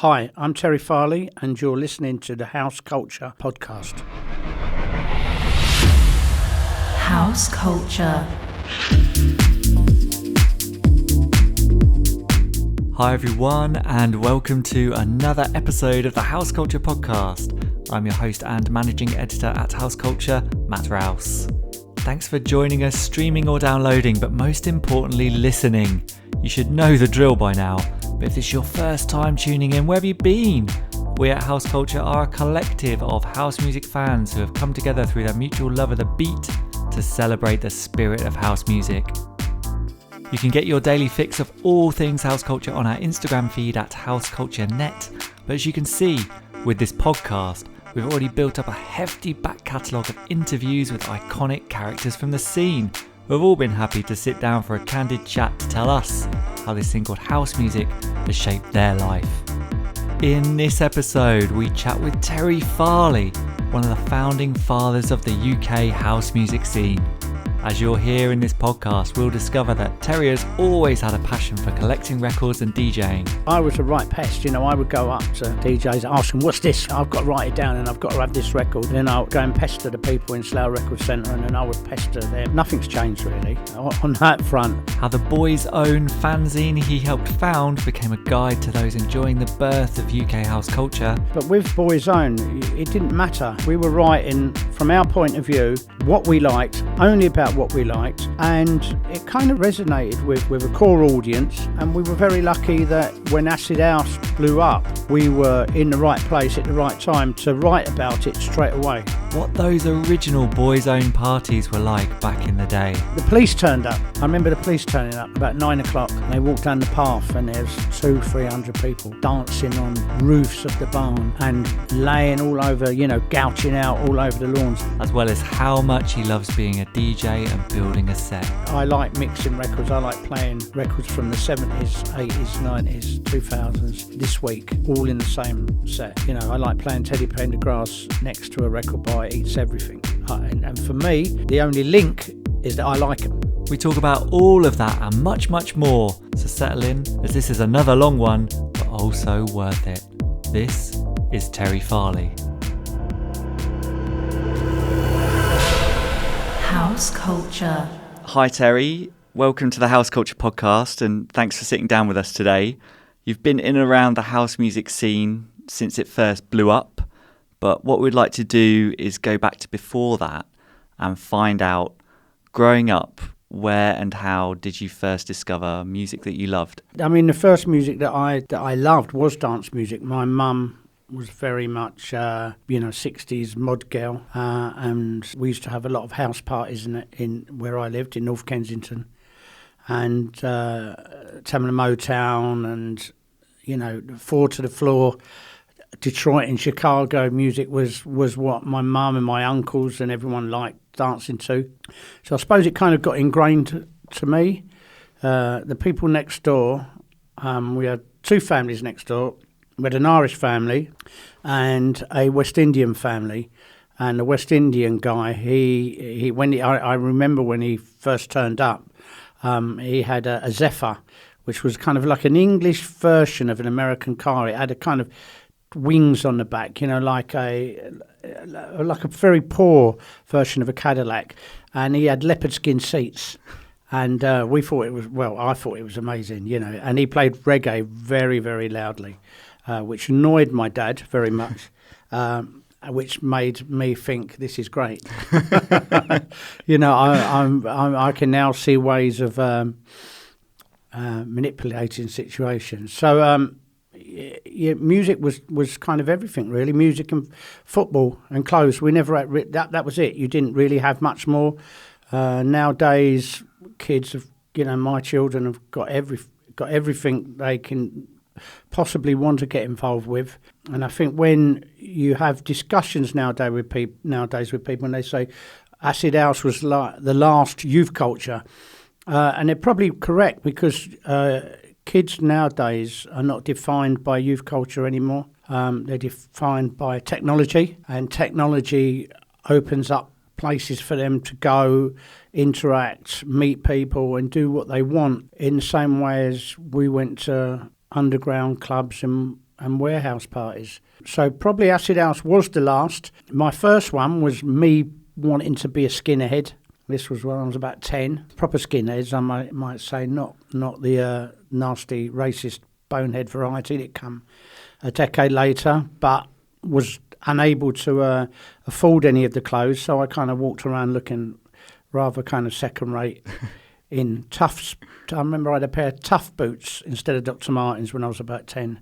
Hi, I'm Terry Farley, and you're listening to the House Culture Podcast. House Culture. Hi everyone, and welcome to another episode of the House Culture Podcast. I'm your host and managing editor at House Culture, Matt Rouse. Thanks for joining us, streaming or downloading, but most importantly, listening. You should know the drill by now, but if it's your first time tuning in, where have you been? We at House Culture are a collective of house music fans who have come together through their mutual love of the beat to celebrate the spirit of house music. You can get your daily fix of all things house culture on our Instagram feed at houseculturenet, but as you can see, with this podcast, we've already built up a hefty back catalogue of interviews with iconic characters from the scene who have all been happy to sit down for a candid chat to tell us how this thing called house music has shaped their life. In this episode, we chat with Terry Farley, one of the founding fathers of the UK house music scene. As you'll hear in this podcast, we'll discover that Terry has always had a passion for collecting records and DJing. I was a right pest, I would go up to DJs, ask them, what's this? I've got to write it down and I've got to have this record. And then I would go and pester the people in Slough Record Centre, and then I would pester them. Nothing's changed really on that front. How the boy's own fanzine he helped found became a guide to those enjoying the birth of UK house culture. But with Boy's Own, it didn't matter. We were writing, from our point of view, what we liked, only about what we liked, and it kind of resonated with a core audience, and we were very lucky that when Acid House blew up, we were in the right place at the right time to write about it straight away. What those original Boys Own parties were like back in the day. The police turned up. I remember the police turning up about 9 o'clock, and they walked down the path and there's 200-300 people dancing on roofs of the barn and laying all over, gouching out all over the lawns. As well as how much he loves being a DJ and building a set. I like mixing records. I like playing records from the 70s, 80s, 90s, 2000s, this week, all in the same set. I like playing Teddy Pendergrass next to a record by Eats Everything. And for me, the only link is that I like them. We talk about all of that and much, much more. So settle in, as this is another long one, but also worth it. This is Terry Farley. House Culture. Hi Terry, welcome to the House Culture Podcast, and thanks for sitting down with us today. You've been in and around the house music scene since it first blew up, but what we'd like to do is go back to before that and find out, growing up, where and how did you first discover music that you loved? The first music that I loved was dance music. My mum was very much, 60s mod girl, and we used to have a lot of house parties in where I lived, in North Kensington, and Tamla Motown, and, Four to the Floor, Detroit and Chicago music was what my mum and my uncles and everyone liked dancing to. So I suppose it kind of got ingrained to me. The people next door, we had two families next door. We had an Irish family and a West Indian family, and the West Indian guy, I remember when he first turned up, he had a Zephyr, which was kind of like an English version of an American car. It had a kind of wings on the back, like a very poor version of a Cadillac, and he had leopard skin seats. And I thought it was amazing, and he played reggae very, very loudly. Which annoyed my dad very much, which made me think this is great. I can now see ways of manipulating situations. So music was kind of everything really. Music and football and clothes. We never had that was it. You didn't really have much more. Nowadays, kids have, my children have got everything they can possibly want to get involved with. And I think when you have discussions nowadays with people and they say Acid House was the last youth culture, and they're probably correct, because kids nowadays are not defined by youth culture anymore. They're defined by technology, and technology opens up places for them to go, interact, meet people and do what they want, in the same way as we went to underground clubs and and warehouse parties. So probably Acid House was the last. My first one was me wanting to be a skinhead. This was when I was about 10. Proper skinheads, I might say, not the nasty, racist, bonehead variety that come a decade later, but was unable to afford any of the clothes, so I kind of walked around looking rather kind of second-rate in Tufts. I remember I had a pair of Tough boots instead of Dr. Martens when I was about 10,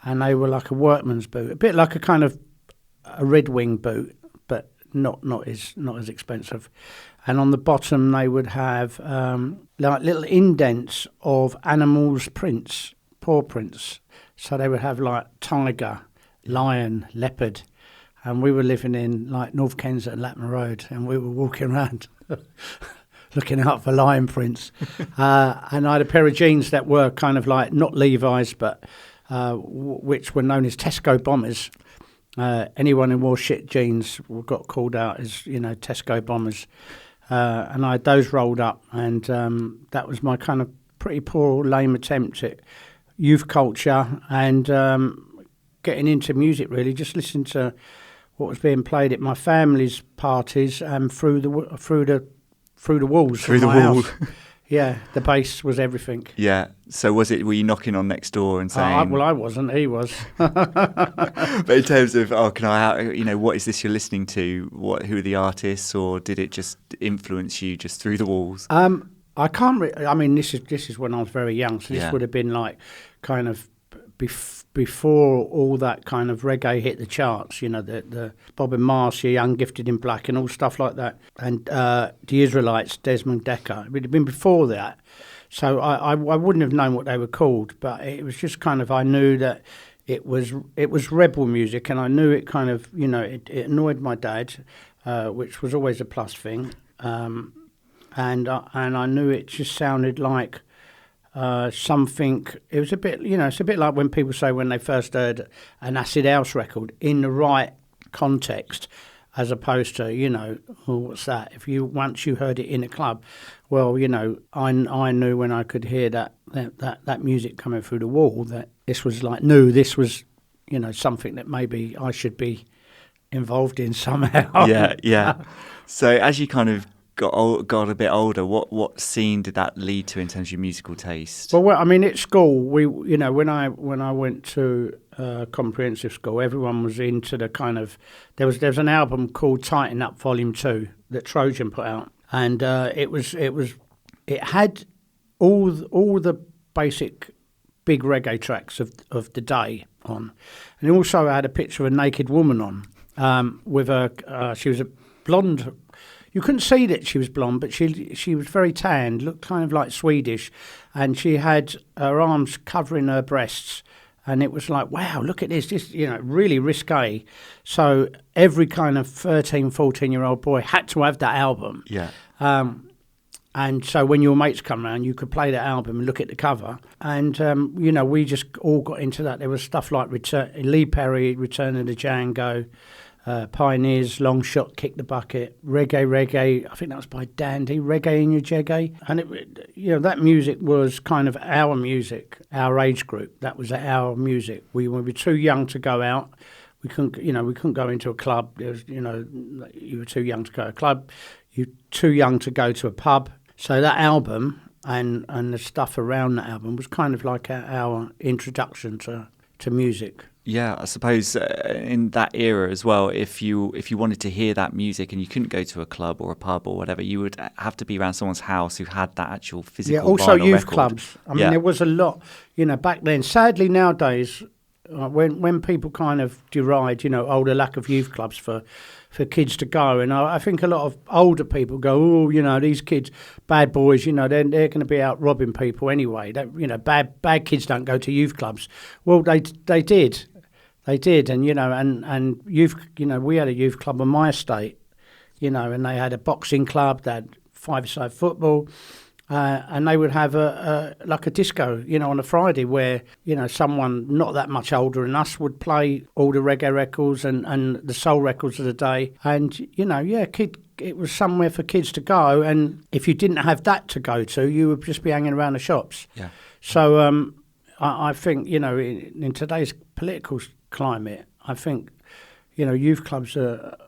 and they were like a workman's boot, a bit like a kind of a Red Wing boot, but not as expensive. And on the bottom they would have like little indents of animals' prints, paw prints. So they would have like tiger, lion, leopard, and we were living in like North Kensington, Latimer Road, and we were walking around looking out for lion prints. And I had a pair of jeans that were kind of like not Levi's, but which were known as Tesco bombers. Anyone who wore shit jeans got called out as, Tesco bombers. And I had those rolled up, and that was my kind of pretty poor, lame attempt at youth culture and getting into music, really, just listening to what was being played at my family's parties and through the walls of my house. Yeah, the bass was everything. Yeah. So were you knocking on next door and saying? Well, I wasn't. He was. But in terms of, can I? What is this you're listening to? Who are the artists, or did it just influence you just through the walls? I can't. This is when I was very young, so this would have been like kind of before all that kind of reggae hit the charts. The Bob and Marcia, Young, Gifted in Black, and all stuff like that, and the Israelites, Desmond Dekker. It would have been before that, so I wouldn't have known what they were called, but it was just kind of, I knew that it was rebel music, and I knew it kind of, it annoyed my dad, which was always a plus thing, and I knew it just sounded like something. It was a bit, it's a bit like when people say when they first heard an Acid House record in the right context, as opposed to, what's that? Once you heard it in a club, well, I knew when I could hear that music coming through the wall that this was like new. This was, something that maybe I should be involved in somehow. Yeah. So as you kind of got a bit older, what scene did that lead to in terms of your musical taste? Well, at school, we, when I went to comprehensive school, everyone was into the kind of, there was an album called Tighten Up Volume 2 that Trojan put out, and it had all the basic big reggae tracks of the day on, and it also had a picture of a naked woman on, with she was a blonde. You couldn't see that she was blonde, but she was very tanned, looked kind of like Swedish, and she had her arms covering her breasts, and it was like, wow, look at this, really risque. So every kind of 13, 14-year-old boy had to have that album. Yeah. And so when your mates come around, you could play that album and look at the cover. And, we just all got into that. There was stuff like Lee Perry, Return of the Django, Pioneers, Long Shot, Kick the Bucket, Reggae, I think that was by Dandy, Reggae in Your Jeggae. And that music was kind of our music, our age group. That was our music. We were too young to go out. We couldn't go into a club. There was, you were too young to go to a club. You're too young to go to a pub. So that album and the stuff around that album was kind of like our introduction to music. Yeah, I suppose in that era as well, if you wanted to hear that music and you couldn't go to a club or a pub or whatever, you would have to be around someone's house who had that actual physical vinyl record. Yeah, also youth clubs. There was a lot, back then. Sadly, nowadays, when people kind of deride, the lack of youth clubs for kids to go, and I think a lot of older people go, these kids, bad boys, they're going to be out robbing people anyway. Bad kids don't go to youth clubs. Well, they did. They did, and youth. We had a youth club on my estate, and they had a boxing club. They had five-a-side football, and they would have a disco, on a Friday where someone not that much older than us would play all the reggae records and the soul records of the day, and it was somewhere for kids to go, and if you didn't have that to go to, you would just be hanging around the shops. Yeah. So. I think, in today's political climate, I think, youth clubs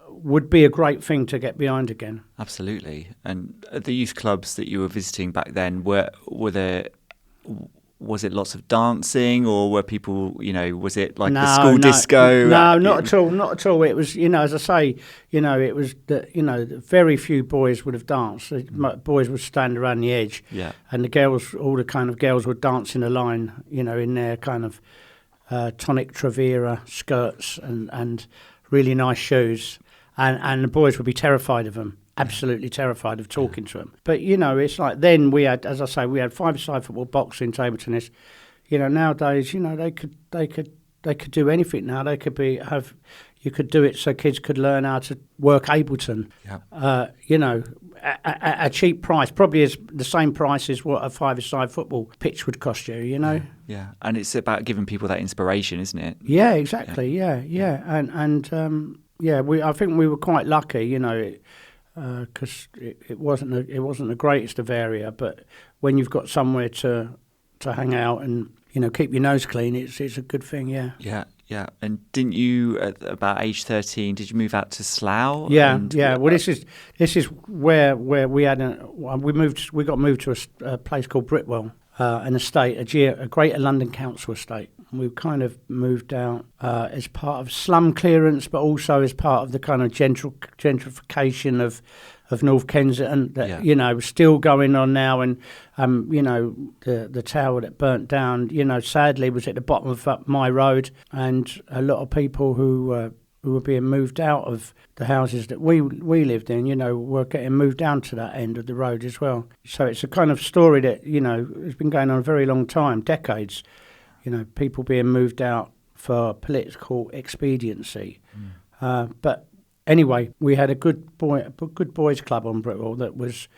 would be a great thing to get behind again. Absolutely. And the youth clubs that you were visiting back then, was it lots of dancing, or were people, was it like the school disco? No, not at all, not at all. It was, as I say, it was, very few boys would have danced. Boys would stand around the edge, and the girls, all the kind of girls would dance in a line, in their kind of tonic Travera skirts and really nice shoes, and the boys would be terrified of them. Absolutely terrified of talking to them. But, it's like then we had, as I say, we had five-a-side football, boxing, table tennis. Nowadays, they could do anything now. They could you could do it so kids could learn how to work Ableton. At a cheap price, probably is the same price as what a five-a-side football pitch would cost you, Yeah, and it's about giving people that inspiration, isn't it? Yeah, exactly, yeah. I think we were quite lucky, because it wasn't the greatest of area, but when you've got somewhere to hang out and keep your nose clean, it's a good thing. Yeah. And didn't you at about age 13? Did you move out to Slough? Yeah. Well, this is where we had we got moved to a place called Britwell, an estate, a Greater London Council estate. We kind of moved out as part of slum clearance, but also as part of the kind of gentrification of North Kensington that was still going on now. And the tower that burnt down, sadly was at the bottom of my road, and a lot of people who were being moved out of the houses that we lived in, were getting moved down to that end of the road as well. So it's a kind of story that has been going on a very long time, decades. People being moved out for political expediency. But anyway, we had a good boys club on Britwell that was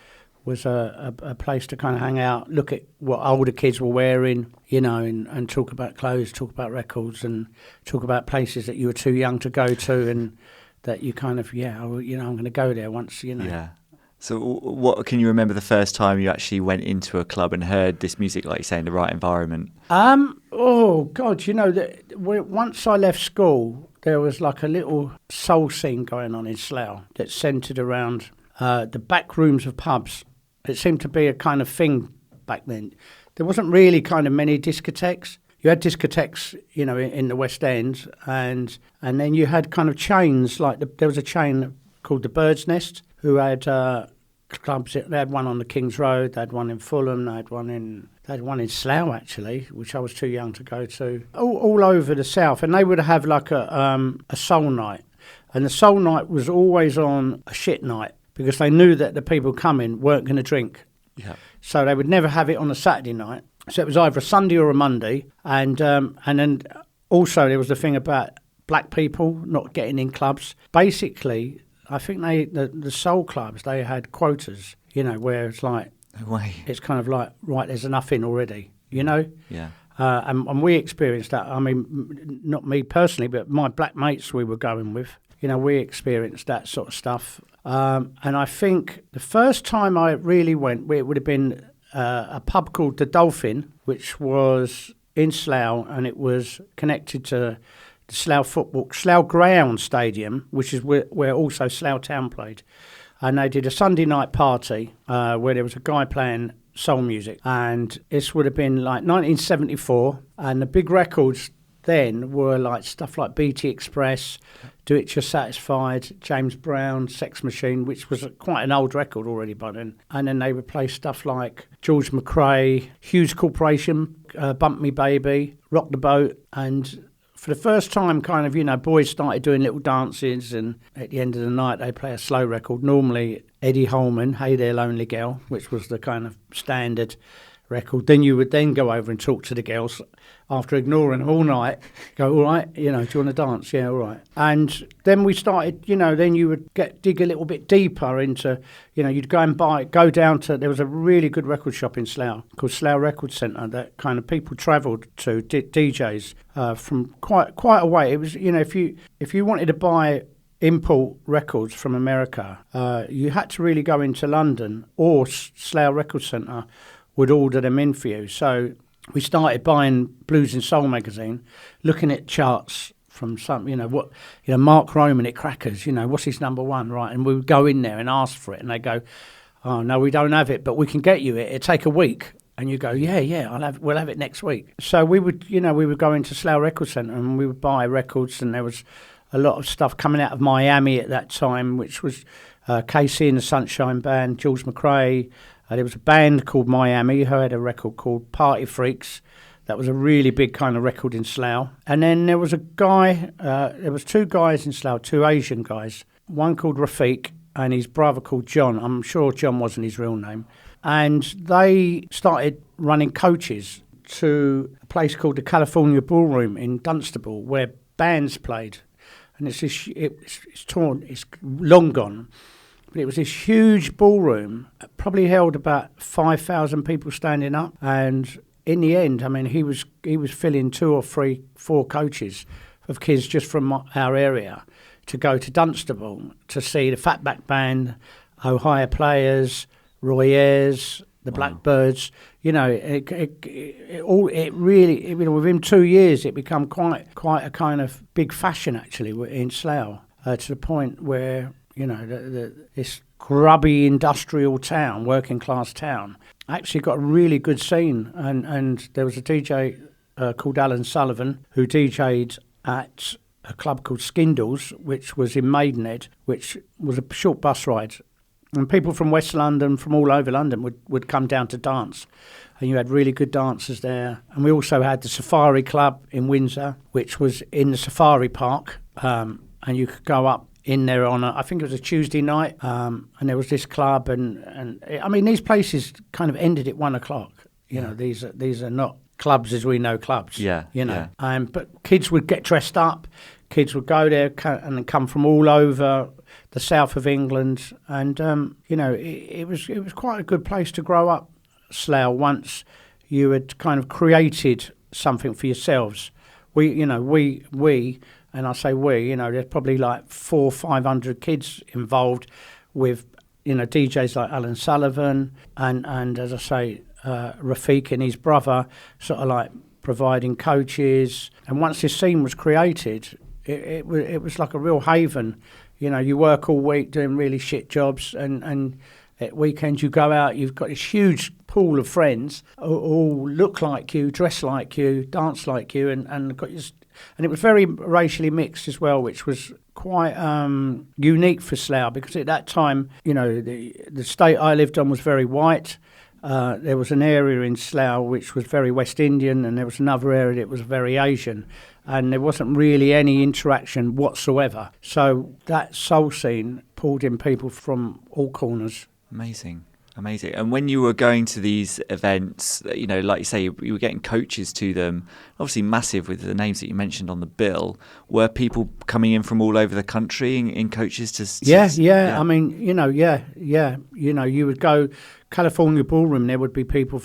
a place to kind of hang out, look at what older kids were wearing, and talk about clothes, talk about records, and talk about places that you were too young to go to, and that you kind of, I'm going to go there once, Yeah. So what can you remember the first time you actually went into a club and heard this music, like you say, in the right environment? Oh, God, once I left school, there was like a little soul scene going on in Slough that centred around the back rooms of pubs. It seemed to be a kind of thing back then. There wasn't really kind of many discotheques. You had discotheques, in the West End, and then you had kind of chains, like there was a chain called the Bird's Nest, who had clubs. They had one on the King's Road, they had one in Fulham, they had one in Slough, actually, which I was too young to go to. All over the south, and they would have like a soul night, and the soul night was always on a shit night because they knew that the people coming weren't going to drink. Yeah. So they would never have it on a Saturday night. So it was either a Sunday or a Monday, and then also there was the thing about black people not getting in clubs. Basically, I think the soul clubs, they had quotas, where it's like, no way. It's kind of like, right, there's enough in already, Yeah. And we experienced that. I mean, not me personally, but my black mates we were going with, we experienced that sort of stuff. And I think the first time I really went, it would have been a pub called the Dolphin, which was in Slough, and it was connected to the Slough Ground Stadium, which is where also Slough Town played. And they did a Sunday night party where there was a guy playing soul music. And this would have been like 1974. And the big records then were like stuff like BT Express, Do It You're Satisfied, James Brown, Sex Machine, which was quite an old record already by then. And then they would play stuff like George McRae, Hughes Corporation, Bump Me Baby, Rock the Boat. And for the first time, kind of, boys started doing little dances, and at the end of the night, they play a slow record. Normally, Eddie Holman, Hey There Lonely Girl, which was the kind of standard record. Then you would then go over and talk to the girls after ignoring them all night. Go, all right, do you want to dance? Yeah, all right. And then we started, then you would dig a little bit deeper into, you'd go down to, there was a really good record shop in Slough called Slough Record Centre that kind of people travelled to, DJs from quite a way. It was, if you wanted to buy import records from America, you had to really go into London, or Slough Record Centre would order them in for you. So we started buying Blues and Soul magazine, looking at charts from some, Mark Roman at Crackers, what's his number one, right? And we would go in there and ask for it, and they go, oh, no, we don't have it, but we can get you it. It'll take a week. And you go, we'll have it next week. So we would go into Slough Record Centre and we would buy records, and there was a lot of stuff coming out of Miami at that time, which was KC and the Sunshine Band, Jules McRae. There was a band called Miami who had a record called Party Freaks. That was a really big kind of record in Slough. And then there was a guy, there was two guys in Slough, two Asian guys, one called Rafiq and his brother called John. I'm sure John wasn't his real name. And they started running coaches to a place called the California Ballroom in Dunstable, where bands played. And it's long gone. But it was this huge ballroom, probably held about 5,000 people standing up. And in the end, I mean, he was filling 2 or 3, 4 coaches of kids just from our area to go to Dunstable to see the Fatback Band, Ohio Players, Roy Ayers, the Blackbirds. It really within 2 years it became quite a kind of big fashion actually in Slough, to the point where this grubby industrial town, working class town, actually got a really good scene. And there was a DJ called Alan Sullivan who DJ'd at a club called Skindles, which was in Maidenhead, which was a short bus ride. And people from West London, from all over London, would come down to dance. And you had really good dancers there. And we also had the Safari Club in Windsor, which was in the Safari Park. And you could go up in there on I think it was a Tuesday night. And there was this club. And I mean, these places kind of ended at 1 o'clock. These are not clubs as we know clubs. But kids would get dressed up. Kids would go there and come from all over the south of England, and it was quite a good place to grow up, Slough, once you had kind of created something for yourselves. We, and I say we, there's probably like 400 or 500 kids involved with, DJs like Alan Sullivan and as I say, Rafiq and his brother, sort of like providing coaches. And once this scene was created, it was like a real haven. You work all week doing really shit jobs, and at weekends you go out, you've got this huge pool of friends who all look like you, dress like you, dance like you, and it was very racially mixed as well, which was quite unique for Slough, because at that time, the state I lived on was very white. There was an area in Slough which was very West Indian, and there was another area that was very Asian, and there wasn't really any interaction whatsoever. So that soul scene pulled in people from all corners. Amazing. And when you were going to these events, like you say, you were getting coaches to them, obviously massive with the names that you mentioned on the bill. Were people coming in from all over the country in coaches to Yeah. I mean, you would go California Ballroom, there would be people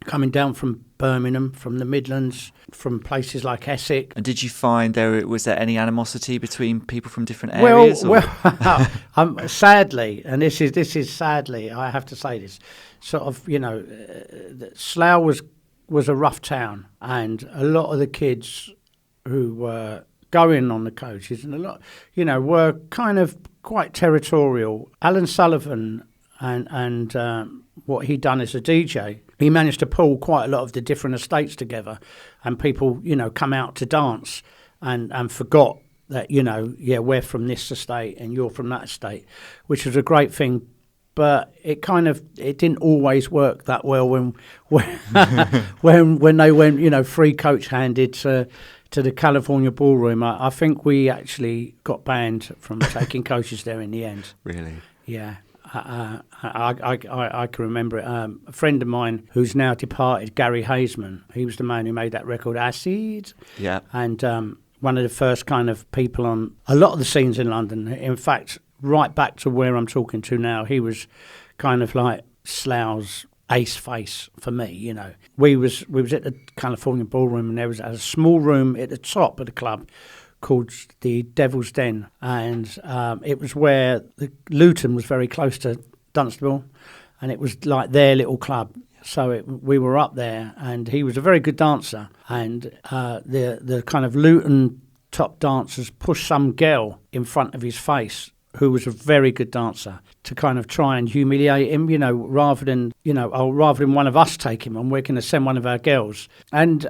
coming down from Birmingham, from the Midlands, from places like Essex. And did you find was there any animosity between people from different areas? Sadly, and this is sadly, I have to say this, sort of, Slough was a rough town, and a lot of the kids who were going on the coaches and a lot, were kind of quite territorial. Alan Sullivan and what he'd done as a DJ, he managed to pull quite a lot of the different estates together, and people, come out to dance and forgot that, we're from this estate and you're from that estate, which was a great thing. But it didn't always work that well when they went, free coach handed to the California Ballroom. I think we actually got banned from taking coaches there in the end. Really? Yeah. I can remember it. A friend of mine who's now departed, Gary Haseman, he was the man who made that record Acid. Yeah. And one of the first kind of people on a lot of the scenes in London. In fact, right back to where I'm talking to now, he was kind of like Slough's ace face for me, We was at the California Ballroom, and there was a small room at the top of the club called the Devil's Den, and it was where Luton was very close to Dunstable, and it was like their little club. So we were up there, and he was a very good dancer. And the kind of Luton top dancers pushed some girl in front of his face who was a very good dancer to kind of try and humiliate him, rather than one of us take him and we're going to send one of our girls. And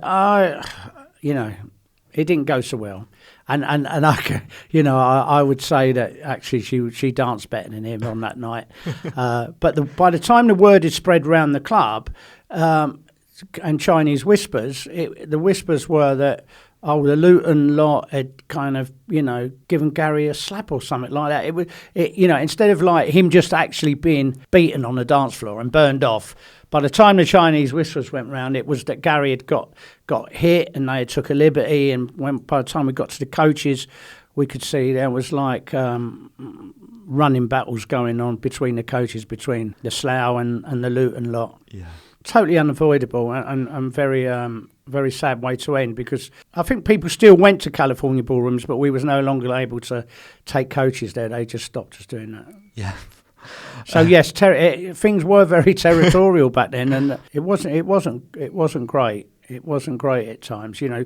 it didn't go so well. And I would say that actually she danced better than him on that night. But by the time the word had spread around the club, and Chinese whispers, the whispers were that, the Luton lot had kind of, given Gary a slap or something like that. Instead of like him just actually being beaten on the dance floor and burned off, by the time the Chinese whispers went round, it was that Gary had got hit and they had took a liberty. And by the time we got to the coaches, we could see there was like running battles going on between the coaches, between the Slough and the Luton lot. Yeah. Totally unavoidable and very sad way to end, because I think people still went to California ballrooms, but we was no longer able to take coaches there. They just stopped us doing that. Yeah. So yes, things were very territorial back then, and it wasn't great. It wasn't great at times. When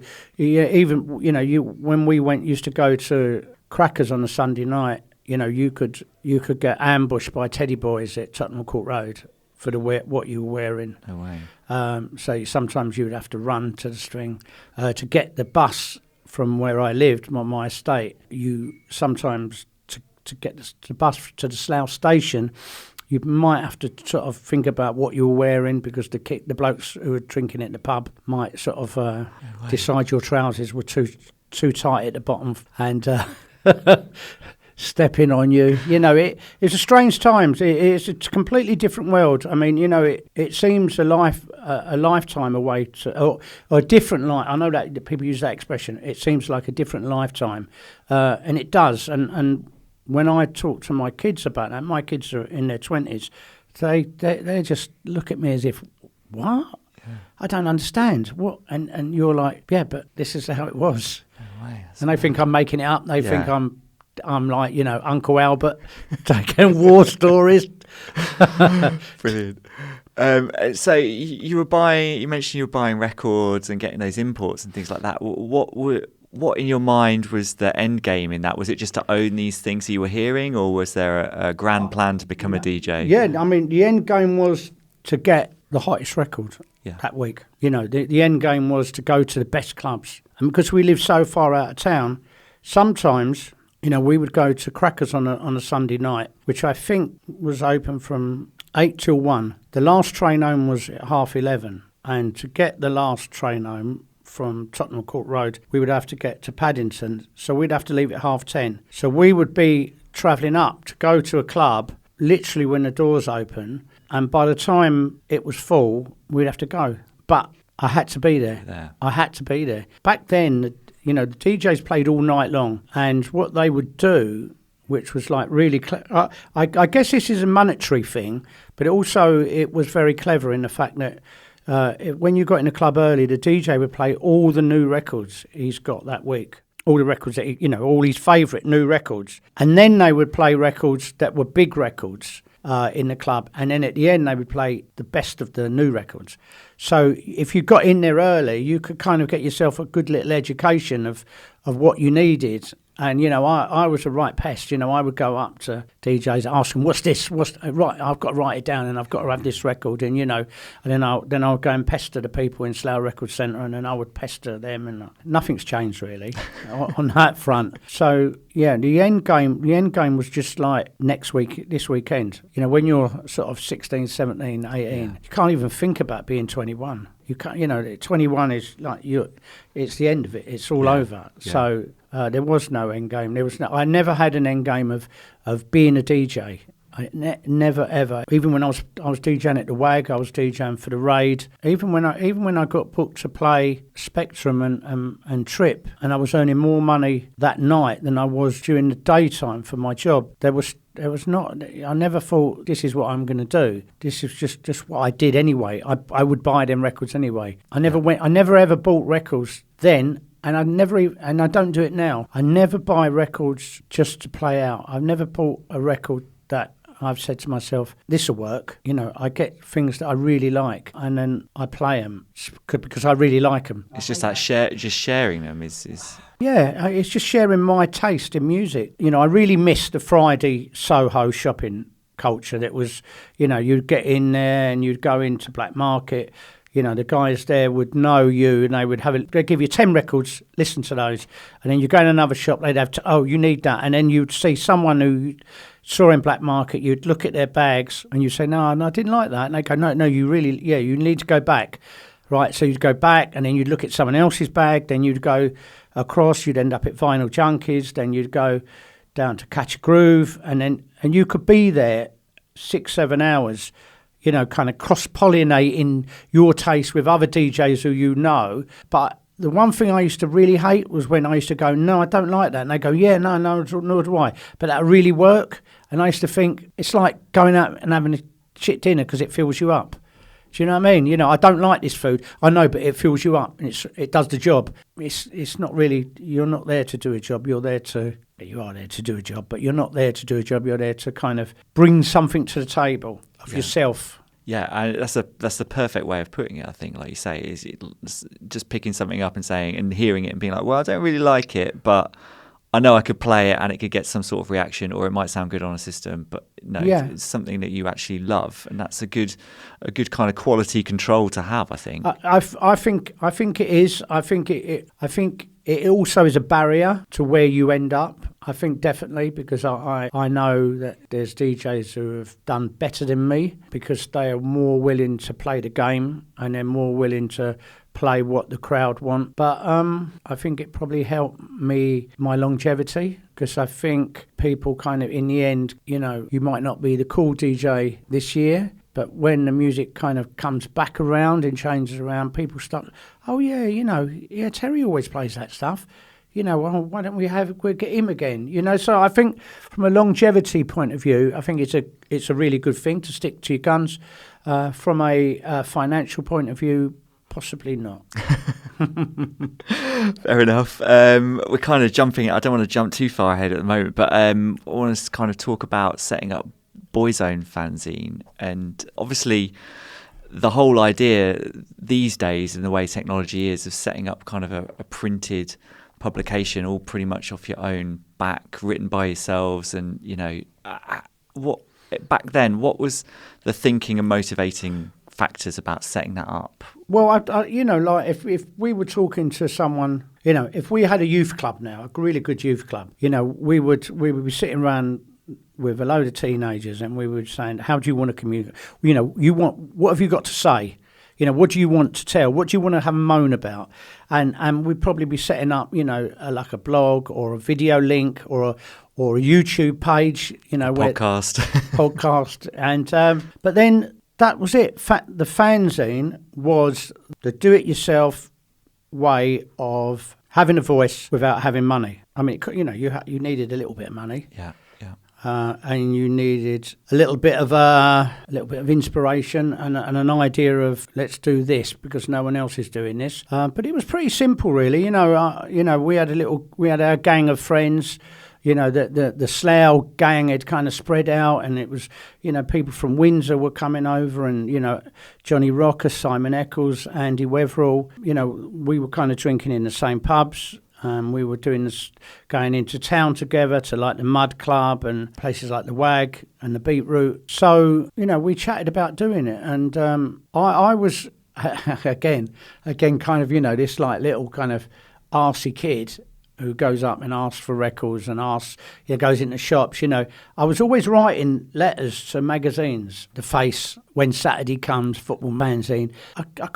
we used to go to Crackers on a Sunday night. You could get ambushed by teddy boys at Tottenham Court Road for what you were wearing. No way. So sometimes you would have to run to the string to get the bus from where I lived, my estate. You sometimes to get the bus to the Slough station, you might have to sort of think about what you were wearing, because the blokes who were drinking at the pub might sort of decide your trousers were too tight at the bottom and stepping on you. It's a strange time. It's a completely different world. I mean, it seems a lifetime away or a different life. I know that people use that expression. It seems like a different lifetime, and it does. And when I talk to my kids about that, my kids are in their 20s. They just look at me as if, what? Yeah. I don't understand. What? And you're like, yeah, but this is how it was. No way, and they think I'm making it up. They think I'm like, Uncle Albert taking war stories. Brilliant. So you mentioned you were buying records and getting those imports and things like that. What in your mind was the end game in that? Was it just to own these things you were hearing, or was there a grand plan to become a DJ? Yeah, I mean, the end game was to get the hottest record that week. The end game was to go to the best clubs. And because we lived so far out of town, sometimes, we would go to Crackers on a Sunday night, which I think was open from 8 till 1. The last train home was at 11:30. And to get the last train home from Tottenham Court Road, we would have to get to Paddington, so we'd have to leave at 10:30. So we would be travelling up to go to a club literally when the doors open, and by the time it was full, we'd have to go. But I had to be there. Yeah. I had to be there. Back then, the DJs played all night long, and what they would do, which was like really I guess this is a monetary thing, but it was very clever in the fact that when you got in the club early, the DJ would play all the new records he's got that week, all the records that all his favourite new records, and then they would play records that were big records in the club, and then at the end they would play the best of the new records. So if you got in there early, you could kind of get yourself a good little education of what you needed. And, I was a right pest. I would go up to DJs, ask them, what's this? Right, I've got to write it down and I've got to have this record. And, and then I would go and pester the people in Slough Record Centre, and then I would pester them. And nothing's changed, really, on that front. So, yeah, the end game was just like this weekend. When you're sort of 16, 17, 18, you can't even think about being 21. You can't, 21 is like it's the end of it. It's all over. Yeah. So there was no end game. I never had an end game of being a DJ. Never ever. Even when I was DJing at the WAG, I was DJing for the Raid. Even when I got booked to play Spectrum and Trip, and I was earning more money that night than I was during the daytime for my job. There was not. I never thought this is what I'm going to do. This is just what I did anyway. I would buy them records anyway. I never ever bought records then. And I don't do it now. I never buy records just to play out. I've never bought a record that I've said to myself, this will work. I get things that I really like, and then I play them because I really like them. It's just that sharing them is. Yeah, it's just sharing my taste in music. I really miss the Friday Soho shopping culture that was, you'd get in there and you'd go into Black Market. The guys there would know you, and they'd give you 10 records, listen to those, and then you go in another shop, they'd have you need that, and then you'd see someone who you saw in Black Market, you'd look at their bags, and you'd say, no, I didn't like that, and they'd go, no, you really, you need to go back, right? So you'd go back, and then you'd look at someone else's bag, then you'd go across, you'd end up at Vinyl Junkies, then you'd go down to Catch a Groove, and you could be there 6-7 hours, kind of cross-pollinating your taste with other DJs who. But the one thing I used to really hate was when I used to go, no, I don't like that. And they go, yeah, no, nor do I. But that really work. And I used to think, it's like going out and having a shit dinner because it fills you up. Do you know what I mean? I don't like this food. I know, but it fills you up and it does the job. It's not really, you're not there to do a job. You are there to do a job, but you're not there to do a job. You're there to kind of bring something to the table of yourself. Yeah, that's the perfect way of putting it, I think, like you say, is just picking something up and saying and hearing it and being like, well, I don't really like it, but I know I could play it and it could get some sort of reaction, or it might sound good on a system, but no, it's something that you actually love, and that's a good kind of quality control to have, I think. I think it is. I think it also is a barrier to where you end up. I think definitely, because I know that there's DJs who have done better than me because they are more willing to play the game and they're more willing to play what the crowd want. But I think it probably helped my longevity, because I think people kind of, in the end, you might not be the cool DJ this year, but when the music kind of comes back around and changes around, people start, Terry always plays that stuff. Well, why don't we'll get him again? So I think from a longevity point of view, I think it's a really good thing to stick to your guns. From a financial point of view, possibly not. Fair enough. We're kind of jumping. I don't want to jump too far ahead at the moment, but I want to kind of talk about setting up Boy's Own Fanzine. And obviously the whole idea these days, and the way technology is, of setting up kind of a printed publication all pretty much off your own back, written by yourselves, and what back then, what was the thinking and motivating factors about setting that up? Well, like if we were talking to someone, if we had a youth club now, a really good youth club, we would be sitting around with a load of teenagers, and we were saying, how do you want to communicate? What have you got to say? What do you want to tell? What do you want to have a moan about? And we'd probably be setting up, like a blog or a video link or a YouTube page, podcast. And but then that was it. The fanzine was the do-it-yourself way of having a voice without having money. I mean, you needed a little bit of money. Yeah. And you needed a little bit of inspiration and an idea of, let's do this because no one else is doing this. But it was pretty simple, really. We had our gang of friends. The Slough gang had kind of spread out, and it was, people from Windsor were coming over, and Johnny Rocker, Simon Eccles, Andy Weatherall. We were kind of drinking in the same pubs. We were doing this, going into town together to like the Mud Club and places like the Wag and the Beetroot. So, we chatted about doing it. And I was, again, kind of, this like little kind of arsey kid who goes up and asks for records and goes into shops. I was always writing letters to magazines. The Face, When Saturday Comes, Football Fanzine. I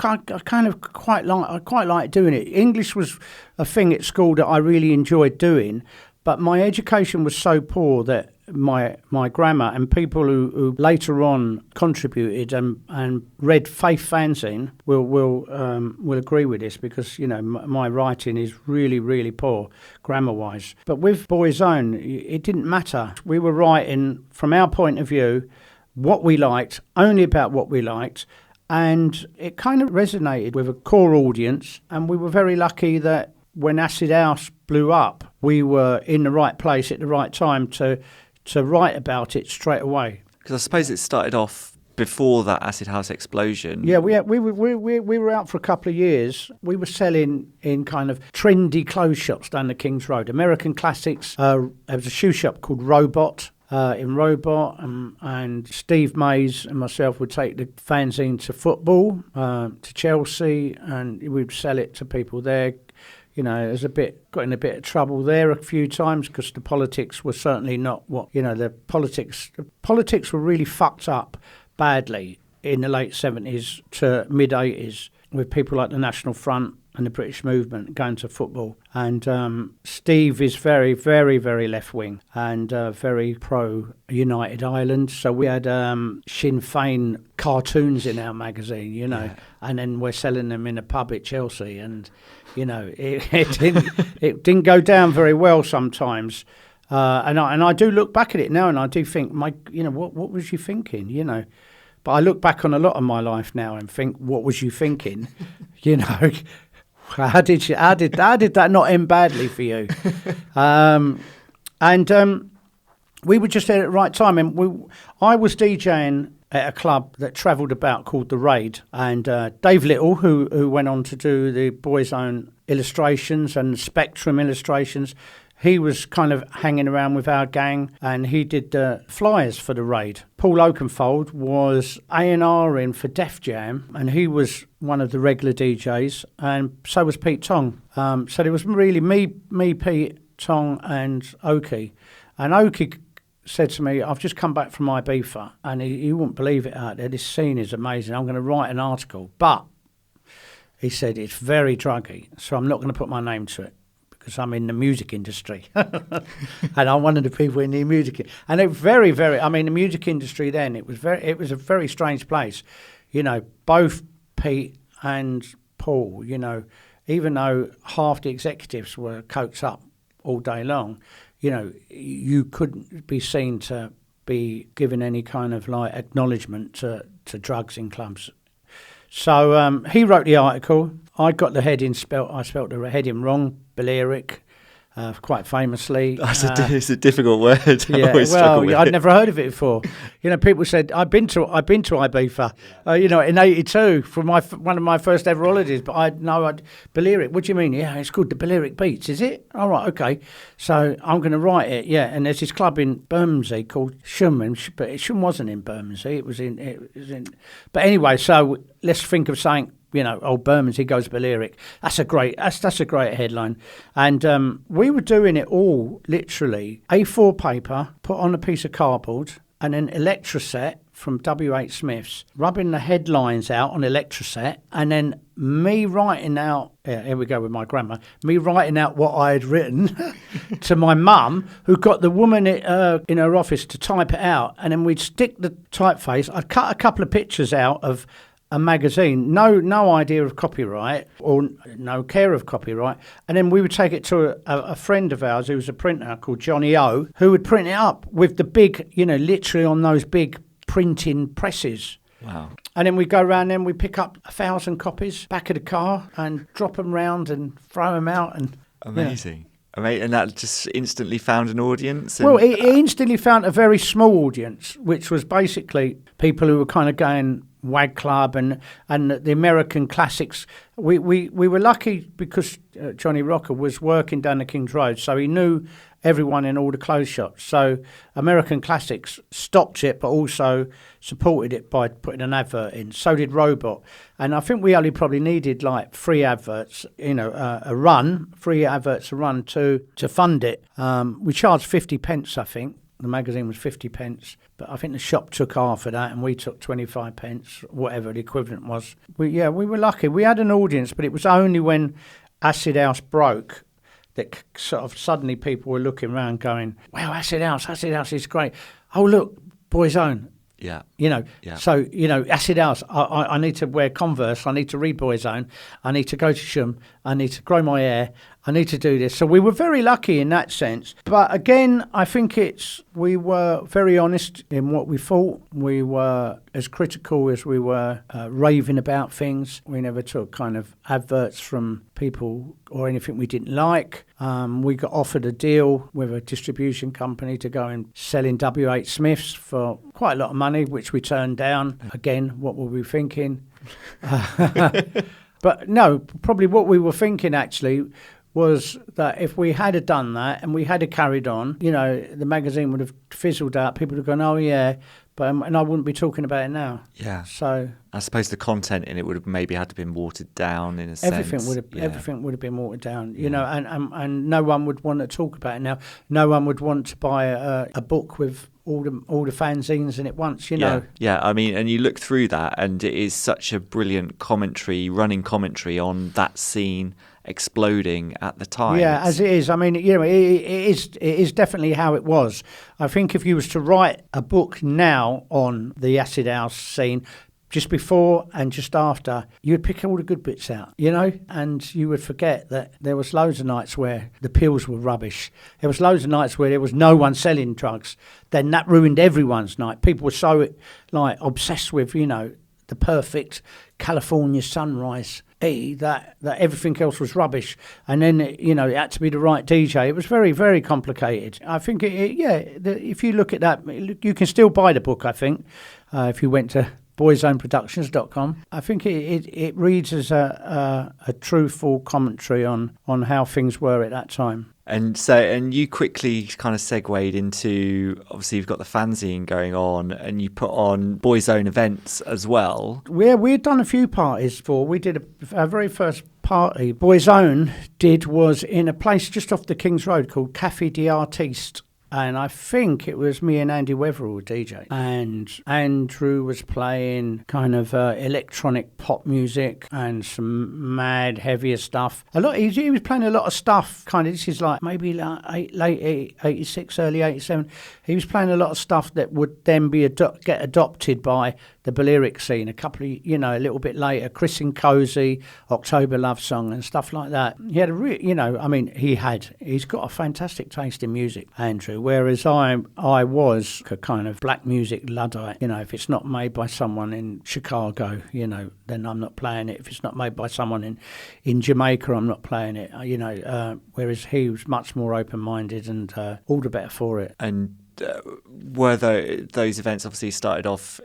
quite like doing it. English was a thing at school that I really enjoyed doing, but my education was so poor that my grammar, and people who later on contributed and read Faith Fanzine will agree with this, because my writing is really, really poor grammar wise. But with Boy's Own, it didn't matter. We were writing from our point of view what we liked, only about what we liked, and it kind of resonated with a core audience. And we were very lucky that when Acid House blew up, we were in the right place at the right time to write about it straight away. Because I suppose it started off before that acid house explosion. Yeah, we were out for a couple of years. We were selling in kind of trendy clothes shops down the King's Road. American Classics. There was a shoe shop called Robot. In Robot, and Steve Mays and myself would take the fanzine to football, to Chelsea, and we'd sell it to people there. You know, got in a bit of trouble there a few times because the politics were certainly not what, you know, the politics were really fucked up badly in the late 70s to mid 80s with people like the National Front and the British movement going to football. And Steve is very, very, very left-wing and very pro-United Ireland. So we had Sinn Féin cartoons in our magazine, you know, and then we're selling them in a pub at Chelsea. And, you know, it didn't go down very well sometimes. And I do look back at it now and I do think, what was you thinking, you know? But I look back on a lot of my life now and think, what was you thinking? You know, how did that not end badly for you? We were just there at the right time. And I was DJing at a club that travelled about called The Raid. And Dave Little, who went on to do the Boys Own illustrations and Spectrum illustrations, he was kind of hanging around with our gang and he did the flyers for The Raid. Paul Oakenfold was A&R in for Def Jam and he was one of the regular DJs, and so was Pete Tong. So there was really me, Pete, Tong and Okie. And Okie said to me, I've just come back from Ibiza and he wouldn't believe it out there. This scene is amazing. I'm going to write an article. But he said it's very druggy, so I'm not going to put my name to it, because I'm in the music industry and I'm one of the people in the music. And it was very, very, I mean, the music industry then, it was a very strange place. You know, both Pete and Paul, you know, even though half the executives were coked up all day long, you know, you couldn't be seen to be given any kind of like acknowledgement to drugs in clubs. So he wrote the article. I got the heading I spelt the heading wrong, Balearic, quite famously. It's a difficult word. I'd never heard of it before. You know, people said I've been to Ibiza, you know, in '82 for one of my first ever holidays. But Balearic. What do you mean? Yeah, it's called the Balearic Beats. Is it? All right, okay. So I'm going to write it. Yeah, and there's this club in Bermondsey called Shum, but Shum wasn't in Bermondsey. It was in. But anyway, so let's think of something. You know, old Bermondsey goes Balearic. That's a great headline. And we were doing it all literally A4 paper, put on a piece of cardboard, and then Electroset from W.H. Smith's, rubbing the headlines out on Electroset, and then me writing out, here we go with my grammar, me writing out what I had written to my mum, who got the woman in her office to type it out, and then we'd stick the typeface. I'd cut a couple of pictures out of a magazine, no idea of copyright or no care of copyright, and then we would take it to a friend of ours who was a printer called Johnny O, who would print it up with the big, you know, literally on those big printing presses. Wow. And then we go around and we pick up 1,000 copies back of the car and drop them round and throw them out. And amazing. Yeah. And that just instantly found an audience? Well, it instantly found a very small audience, which was basically people who were kind of going Wag Club and the American Classics. We were lucky because Johnny Rocker was working down the King's Road, so he knew everyone in all the clothes shops. So American Classics stopped it, but also supported it by putting an advert in. So did Robot. And I think we only probably needed like 3 adverts, you know, 3 adverts a run to fund it. We charged 50 pence, I think. The magazine was 50 pence, but I think the shop took half of that and we took 25 pence, whatever the equivalent was. We were lucky. We had an audience, but it was only when Acid House broke that sort of suddenly people were looking around going, wow, Acid House is great. Oh, look, Boys Own. Yeah. You know, so, you know, Acid House, I need to wear Converse, I need to read Boys Own, I need to go to Shum, I need to grow my hair, I need to do this. So we were very lucky in that sense. But again, I think we were very honest in what we thought. We were as critical as we were raving about things. We never took kind of adverts from people or anything we didn't like. We got offered a deal with a distribution company to go and sell in W.H. Smith's for quite a lot of money, which we turned down. Again, what were we thinking? But no, probably what we were thinking actually was that if we had done that and we had carried on, the magazine would have fizzled out. People would have gone, oh yeah, and I wouldn't be talking about it now. Yeah. So I suppose the content in it would have maybe had to been watered down in a sense. Everything would have been watered down, and no one would want to talk about it now. No one would want to buy a book with all the fanzines in it once, Yeah, I mean, and you look through that and it is such a brilliant running commentary on that scene exploding at the time. Yeah, as it is. I mean, it is definitely how it was. I think if you was to write a book now on the acid house scene, just before and just after, you'd pick all the good bits out, and you would forget that there was loads of nights where the pills were rubbish. There was loads of nights where there was no one selling drugs. Then that ruined everyone's night. People were so obsessed with, the perfect California sunrise that everything else was rubbish. And then, it had to be the right DJ. It was very, very complicated. I think, if you look at that, you can still buy the book, I think, if you went to boyzoneproductions.com. I think it reads as a truthful commentary on how things were at that time. And you quickly kind of segued into, obviously you've got the fanzine going on and you put on Boyzone events as well. Yeah, we had done a few parties before. We did our very first party Boyzone was in a place just off the King's Road called Café des Artistes. And I think it was me and Andy Weatherall DJ. And Andrew was playing kind of electronic pop music and some mad heavier stuff. He was playing a lot of stuff. Kind of, this is like maybe late 86, early 87. He was playing a lot of stuff that would then be get adopted by the Balearic scene. A little bit later, Chris and Cozy, October Love Song and stuff like that. He had he's got a fantastic taste in music, Andrew. Whereas I was a kind of black music Luddite. If it's not made by someone in Chicago, then I'm not playing it. If it's not made by someone in Jamaica, I'm not playing it. Whereas he was much more open-minded and all the better for it. And were those events obviously started off,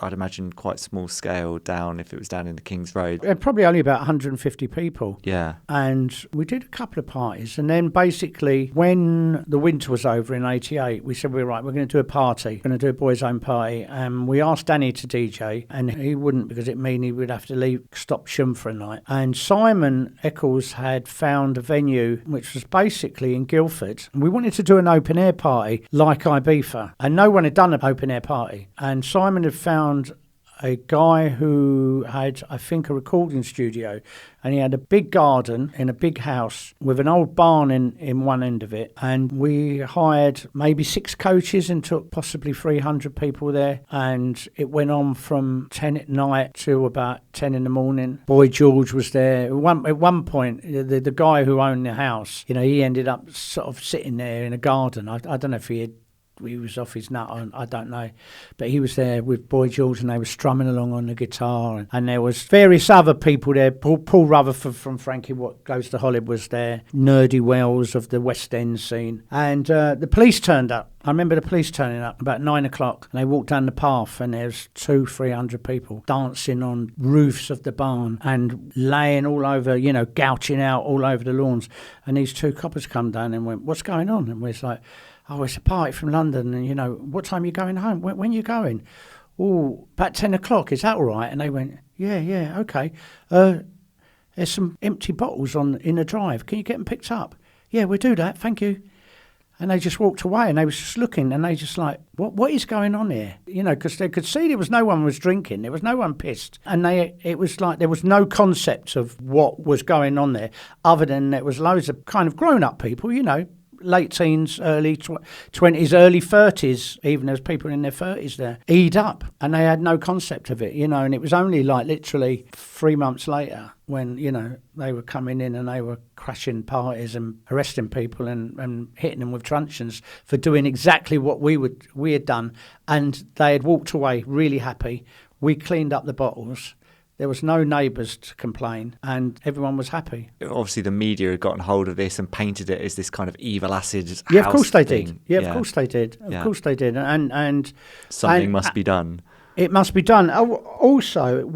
I'd imagine, quite small scale down if it was down in the King's Road? Probably only about 150 people. Yeah. And we did a couple of parties. And then basically when the winter was over in 88, we said, we're going to do a party. We're going to do a Boyzone party. And we asked Danny to DJ. And he wouldn't, because it meant he would have to stop Shum for a night. And Simon Eccles had found a venue which was basically in Guildford. And we wanted to do an open air party like Ibiza, and no one had done an open air party. And Simon had found a guy who had, I think, a recording studio, and he had a big garden in a big house with an old barn in one end of it. And we hired maybe 6 coaches and took possibly 300 people there. And it went on from 10 at night to about 10 in the morning. Boy George was there. At one point, the guy who owned the house, he ended up sort of sitting there in a garden. I don't know if he was off his nut, I don't know. But he was there with Boy George and they were strumming along on the guitar. And there was various other people there. Paul Rutherford from Frankie What Goes to Hollywood was there. Nerdy Wells of the West End scene. And the police turned up. I remember the police turning up about 9 o'clock and they walked down the path and there's 200-300 people dancing on roofs of the barn and laying all over, gouching out all over the lawns. And these 2 coppers come down and went, what's going on? And we're like, oh, it's a party from London, and, what time are you going home? When are you going? Oh, about 10 o'clock, is that all right? And they went, yeah, okay. There's some empty bottles in the drive. Can you get them picked up? Yeah, we'll do that, thank you. And they just walked away and they was just looking and they just like, what is going on here? Because they could see there was no one was drinking, there was no one pissed. And it was like there was no concept of what was going on there other than there was loads of kind of grown-up people, late teens, early 20s, early 30s, even there's people in their 30s there, E'd up, and they had no concept of it, and it was only like literally 3 months later when, they were coming in and they were crashing parties and arresting people and hitting them with truncheons for doing exactly what we had done, and they had walked away really happy. We cleaned up the bottles. There was no neighbours to complain, and everyone was happy. Obviously, the media had gotten hold of this and painted it as this kind of evil acid house Yeah, of course they thing. did. Yeah, of course they did. Of course they did. And something must be done. It must be done. Also,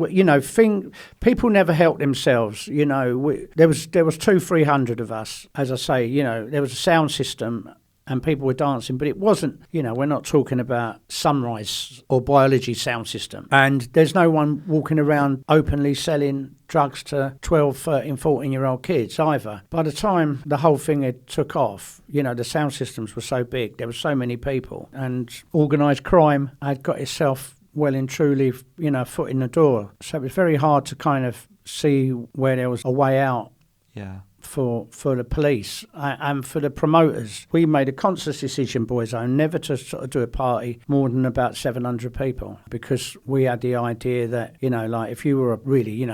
people never helped themselves. There was 200-300 of us. As I say, there was a sound system. And people were dancing, but it wasn't, we're not talking about Sunrise or Biology sound system. And there's no one walking around openly selling drugs to 12, 13, 14-year-old kids either. By the time the whole thing had took off, the sound systems were so big, there were so many people, and organised crime had got itself well and truly, foot in the door. So it was very hard to kind of see where there was a way out. Yeah. For the police and for the promoters. We made a conscious decision, Boyzone, never to sort of do a party more than about 700 people, because we had the idea that, if you were a really,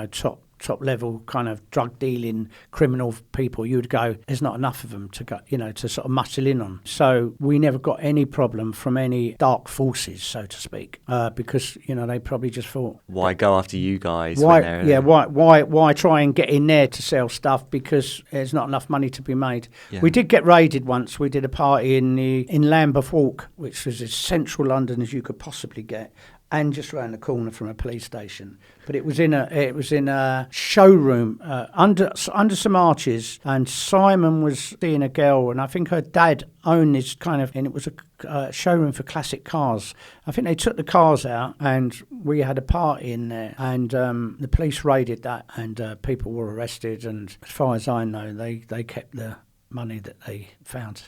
top level kind of drug dealing criminal people, you'd go, there's not enough of them to go, to sort of muscle in on. So we never got any problem from any dark forces, so to speak, because they probably just thought, why go after you guys? Why try and get in there to sell stuff, because there's not enough money to be made. Yeah. We did get raided once. We did a party in Lambeth Walk, which was as central London as you could possibly get, and just round the corner from a police station. But it was in a showroom under some arches, and Simon was seeing a girl, and I think her dad owned this and it was a showroom for classic cars. I think they took the cars out, and we had a party in there, and the police raided that, and people were arrested, and as far as I know, they kept the money that they found.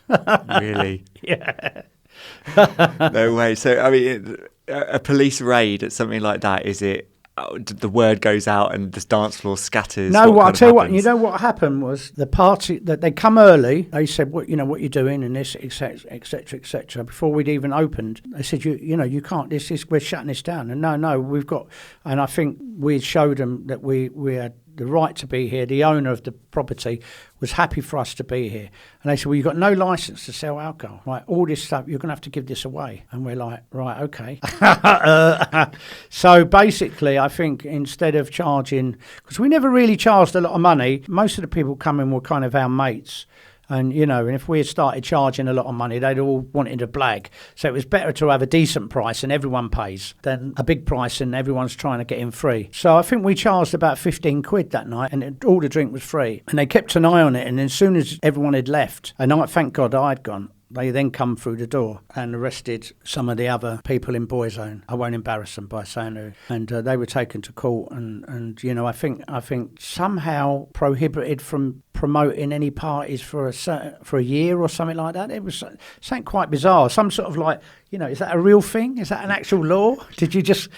Really? Yeah. No way. So, I mean, a police raid at something like that, is it the word goes out and the dance floor scatters? No, I'll tell you what, what happened was the party, that they come early, they said, what you're doing and this, etc., etc., etc. Before we'd even opened, they said, you can't, we're shutting this down. And no, we've got, and I think we showed them that we had the right to be here. The owner of the property was happy for us to be here. And they said, well, you've got no licence to sell alcohol. Right, all this stuff, you're going to have to give this away. And we're like, right, okay. So basically, I think instead of charging, because we never really charged a lot of money, most of the people coming were kind of our mates. And, and if we had started charging a lot of money, they'd all wanted to blag. So it was better to have a decent price and everyone pays than a big price and everyone's trying to get in free. So I think we charged about 15 quid that night, and all the drink was free. And they kept an eye on it. And as soon as everyone had left, and thank God I'd gone, they then come through the door and arrested some of the other people in Boyzone. I won't embarrass them by saying who. And they were taken to court, and I think somehow prohibited from promoting any parties for a year or something like that. It was something quite bizarre. Some sort of like, is that a real thing? Is that an actual law? Did you just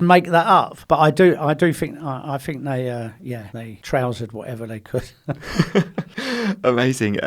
make that up? But I do think they trousered whatever they could. Amazing.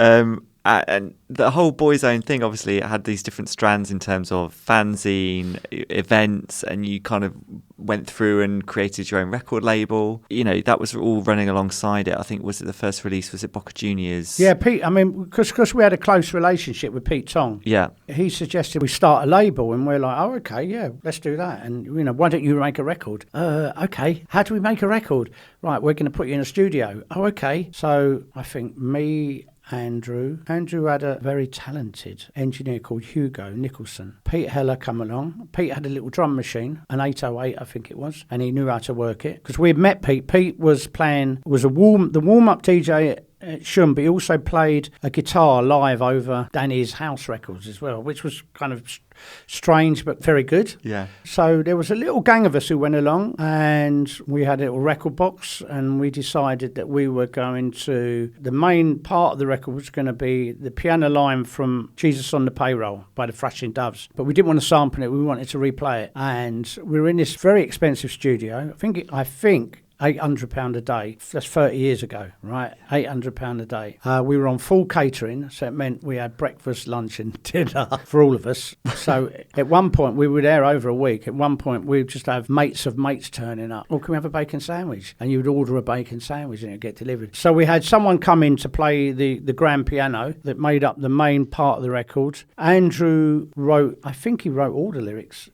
And the whole Boyzone thing, obviously, it had these different strands in terms of fanzine, events, and you kind of went through and created your own record label. That was all running alongside it. I think, was it the first release? Was it Boca Juniors? Yeah, Pete, I mean, because we had a close relationship with Pete Tong. Yeah. He suggested we start a label, and we're like, oh, okay, yeah, let's do that. And, why don't you make a record? Okay, how do we make a record? Right, we're going to put you in a studio. Oh, okay. So I think Andrew had a very talented engineer called Hugo Nicholson. Pete Heller come along. Pete had a little drum machine, an 808 I think it was, and he knew how to work it. Because we had met Pete. Pete was the warm-up DJ at Shum, but he also played a guitar live over Danny's house records as well, which was kind of strange but very good. Yeah. So there was a little gang of us who went along, and we had a little record box, and we decided that we were going to, the main part of the record was going to be the piano line from Jesus on the Payroll by the Thrashing Doves. But we didn't want to sample it, we wanted to replay it. And we were in this very expensive studio. I think £800 a day. That's 30 years ago, right? £800 a day. We were on full catering, so it meant we had breakfast, lunch and dinner for all of us. So at one point, we were there over a week. At one point, we would just have mates of mates turning up. Or can we have a bacon sandwich? And you would order a bacon sandwich and it would get delivered. So we had someone come in to play the grand piano that made up the main part of the record. Andrew wrote, I think he wrote all the lyrics.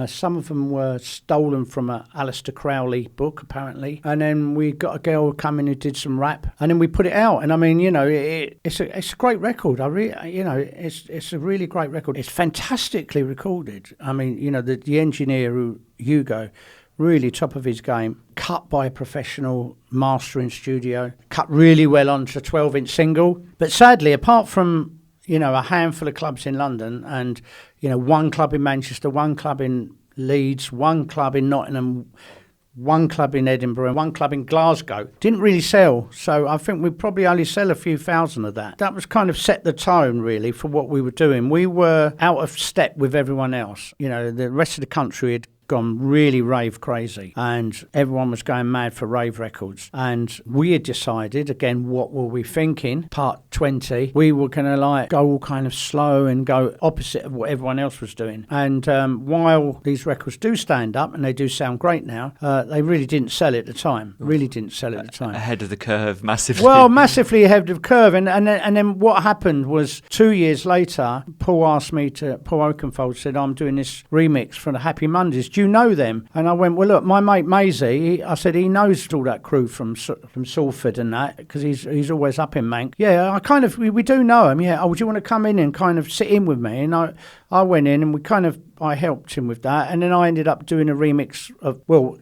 Some of them were stolen from a Alistair Crowley book, apparently. And then we got a girl come in who did some rap. And then we put it out. And I mean, you know, it's a great record. It's a really great record. It's fantastically recorded. I mean, you know, the engineer, Hugo, really top of his game, cut by a professional mastering studio, cut really well onto a 12-inch single. But sadly, apart from, you know, a handful of clubs in London and, you know, one club in Manchester, one club in Leeds, one club in Nottingham, one club in Edinburgh, one club in Glasgow, didn't really sell. So I think we probably only sell a few thousand of that. That was kind of set the tone, really, for what we were doing. We were out of step with everyone else. You know, the rest of the country had gone really rave crazy and everyone was going mad for rave records, and we had decided, again, what were we thinking, part 20, we were going to like go all kind of slow and go opposite of what everyone else was doing. And while these records do stand up and they do sound great now, they really didn't sell at the time. Ahead of the curve, massively. Well, massively ahead of the curve. And then what happened was 2 years later, Paul Oakenfold said, I'm doing this remix for the Happy Mondays. Do you know them? And I went, well, look, my mate Maisie, I said, he knows all that crew from Salford and that, because he's always up in Mank. Yeah, we do know him, yeah. Oh, would you want to come in and kind of sit in with me? And I went in and I helped him with that. And then I ended up doing a remix of,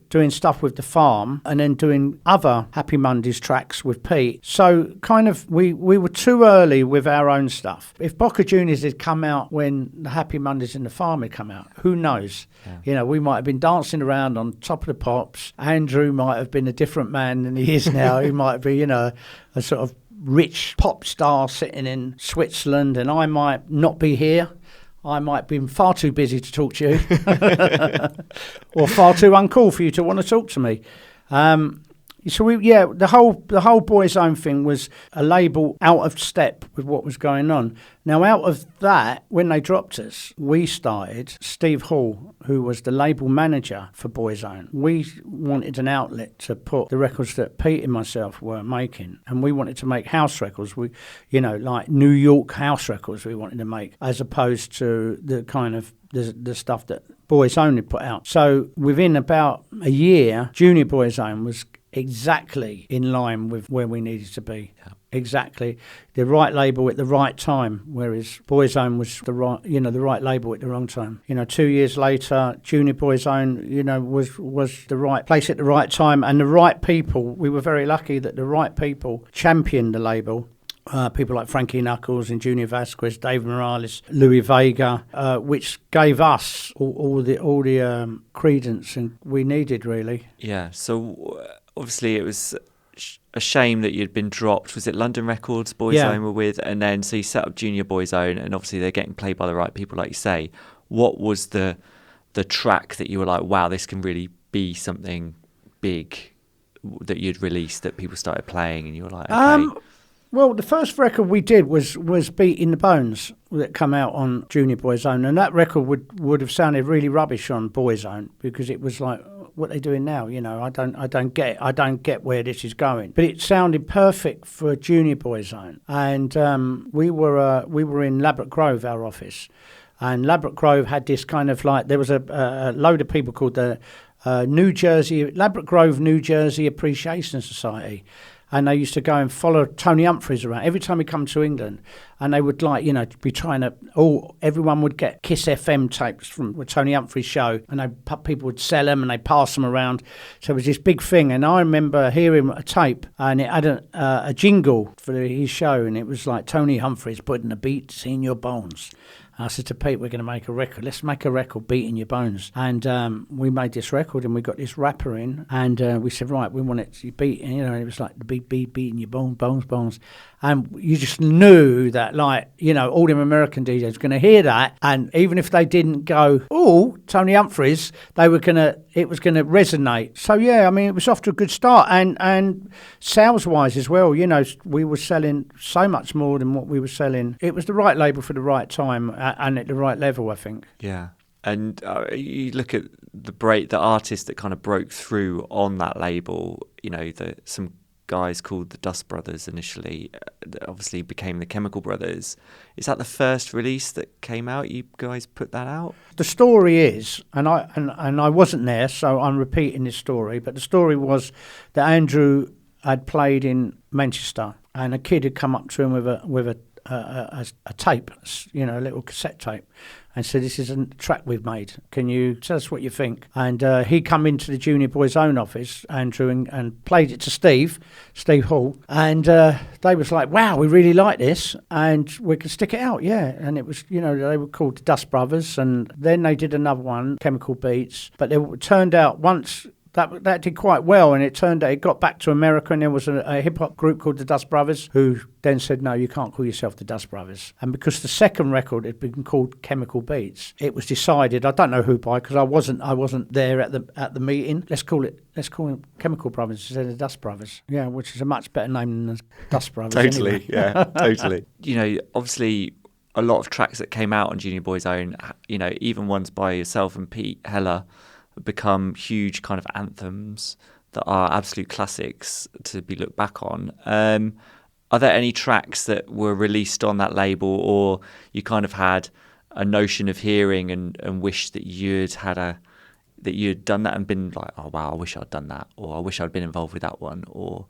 doing stuff with The Farm and then doing other Happy Mondays tracks with Pete. So kind of we were too early with our own stuff. If Boca Juniors had come out when the Happy Mondays and The Farm had come out, who knows? Yeah. You know, we might have been dancing around on Top of the Pops. Andrew might have been a different man than he is now. He might be, you know, a sort of rich pop star sitting in Switzerland, and I might not be here. I might be far too busy to talk to you or far too uncool for you to want to talk to me. So the whole Boys Own thing was a label out of step with what was going on. Now, out of that, when they dropped us, we started, Steve Hall, who was the label manager for Boys Own. We wanted an outlet to put the records that Pete and myself were making, and we wanted to make house records. We, you know, like New York house records we wanted to make, as opposed to the kind of the stuff that Boys Own had put out. So within about a year, Junior Boys Own was exactly in line with where we needed to be. Yeah. Exactly. The right label at the right time, whereas Boys Own was the right label at the wrong time. 2 years later, Junior Boys Own, was the right place at the right time, and the right people. We were very lucky that the right people championed the label. People like Frankie Knuckles and Junior Vasquez, Dave Morales, Louis Vega, which gave us all the credence and we needed, really. Yeah. So obviously it was a shame that you'd been dropped. Was it London Records Boys Own were with, and then so you set up Junior Boys Own, and obviously they're getting played by the right people, like you say. What was the track that you were like, wow, this can really be something big that you'd released that people started playing, and you were like, okay. Well, the first record we did was Beat in the Bones that come out on Junior Boys Own, and that record would have sounded really rubbish on Boys Own because it was like, what are they doing now? I don't get where this is going. But it sounded perfect for Junior Boys Own, and we were in Ladbroke Grove, our office, and Ladbroke Grove had this kind of like, there was a load of people called the Ladbroke Grove New Jersey Appreciation Society. And they used to go and follow Tony Humphries around every time he come to England. And they would be trying to, everyone would get Kiss FM tapes from Tony Humphries' show. And people would sell them and they'd pass them around. So it was this big thing. And I remember hearing a tape and it had a jingle for his show. And it was like Tony Humphries putting the beats in your bones. I said to Pete, we're going to make a record. Let's make a record, Beat in Your Bones. And we made this record and we got this rapper in. And we said, right, we want it to beat. And, it was like the beat in your bones. And you just knew that that. Like, you know, all them American DJs going to hear that, and even if they didn't go, oh, Tony Humphries, it was going to resonate. So yeah, I mean, it was off to a good start, and sales wise as well. You know, we were selling so much more than what we were selling. It was the right label for the right time and at the right level, I think. Yeah. And you look at the artists that kind of broke through on that label, you know, some guys called the Dust Brothers initially, that obviously became the Chemical Brothers. Is that the first release that came out? You guys put that out? The story is, and I wasn't there, so I'm repeating this story, but the story was that Andrew had played in Manchester, and a kid had come up to him with a tape, you know, a little cassette tape, and said, this is a track we've made. Can you tell us what you think? And he come into the Junior Boys Own office, Andrew, and played it to Steve Hall. And they was like, wow, we really like this, and we can stick it out, yeah. And it was, you know, they were called the Dust Brothers, and then they did another one, Chemical Beats. But it turned out once... That did quite well, and it turned out it got back to America, and there was a hip-hop group called the Dust Brothers who then said, no, you can't call yourself the Dust Brothers. And because the second record had been called Chemical Beats, it was decided, I don't know who by, because I wasn't there at the meeting, let's call them Chemical Brothers instead of the Dust Brothers. Yeah, which is a much better name than the Dust Brothers. Totally, anyway. Yeah, totally. You know, obviously a lot of tracks that came out on Junior Boys Own, you know, even ones by yourself and Pete Heller, become huge kind of anthems that are absolute classics to be looked back on. Are there any tracks that were released on that label, or you kind of had a notion of hearing and wish that you'd done that and been like, oh wow, I wish I'd done that, or I wish I'd been involved with that one, or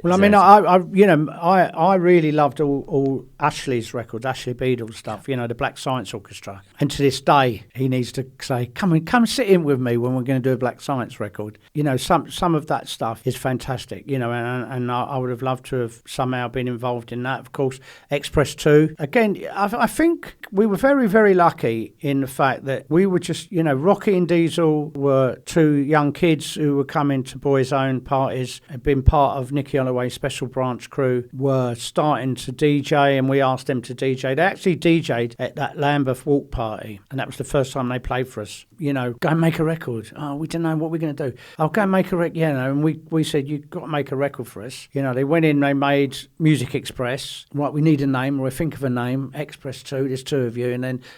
well, I mean, I really loved all Ashley's records, Ashley Beadle's stuff, you know, the Black Science Orchestra. And to this day, he needs to say, come sit in with me when we're going to do a Black Science record. You know, some of that stuff is fantastic, you know, and I would have loved to have somehow been involved in that. Of course, Express 2. Again, I think we were very, very lucky in the fact that we were just, you know, Rocky and Diesel were two young kids who were coming to Boys Own parties, had been part of Nicky Holloway's Special Branch crew, were starting to DJ, and we asked them to DJ. They actually DJ'd at that Lambeth Walk party, and that was the first time they played for us. You know, go and make a record. Oh, we didn't know what we're going to do. I'll go and make a record, you know, and we said, you've got to make a record for us. You know, they went in, they made Music Express. Right, we need a name, or I think of a name, Express 2, there's two of you,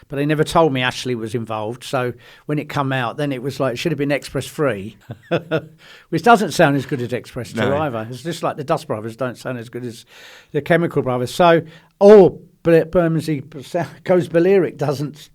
but they never told me Ashley was involved, so when it come out, then it was like, it should have been Express 3, which doesn't sound as good as Express 2 either. It's just like the Dust Brothers don't sound as good as the Chemical Brothers. So, Bermondsey Goes Balearic doesn't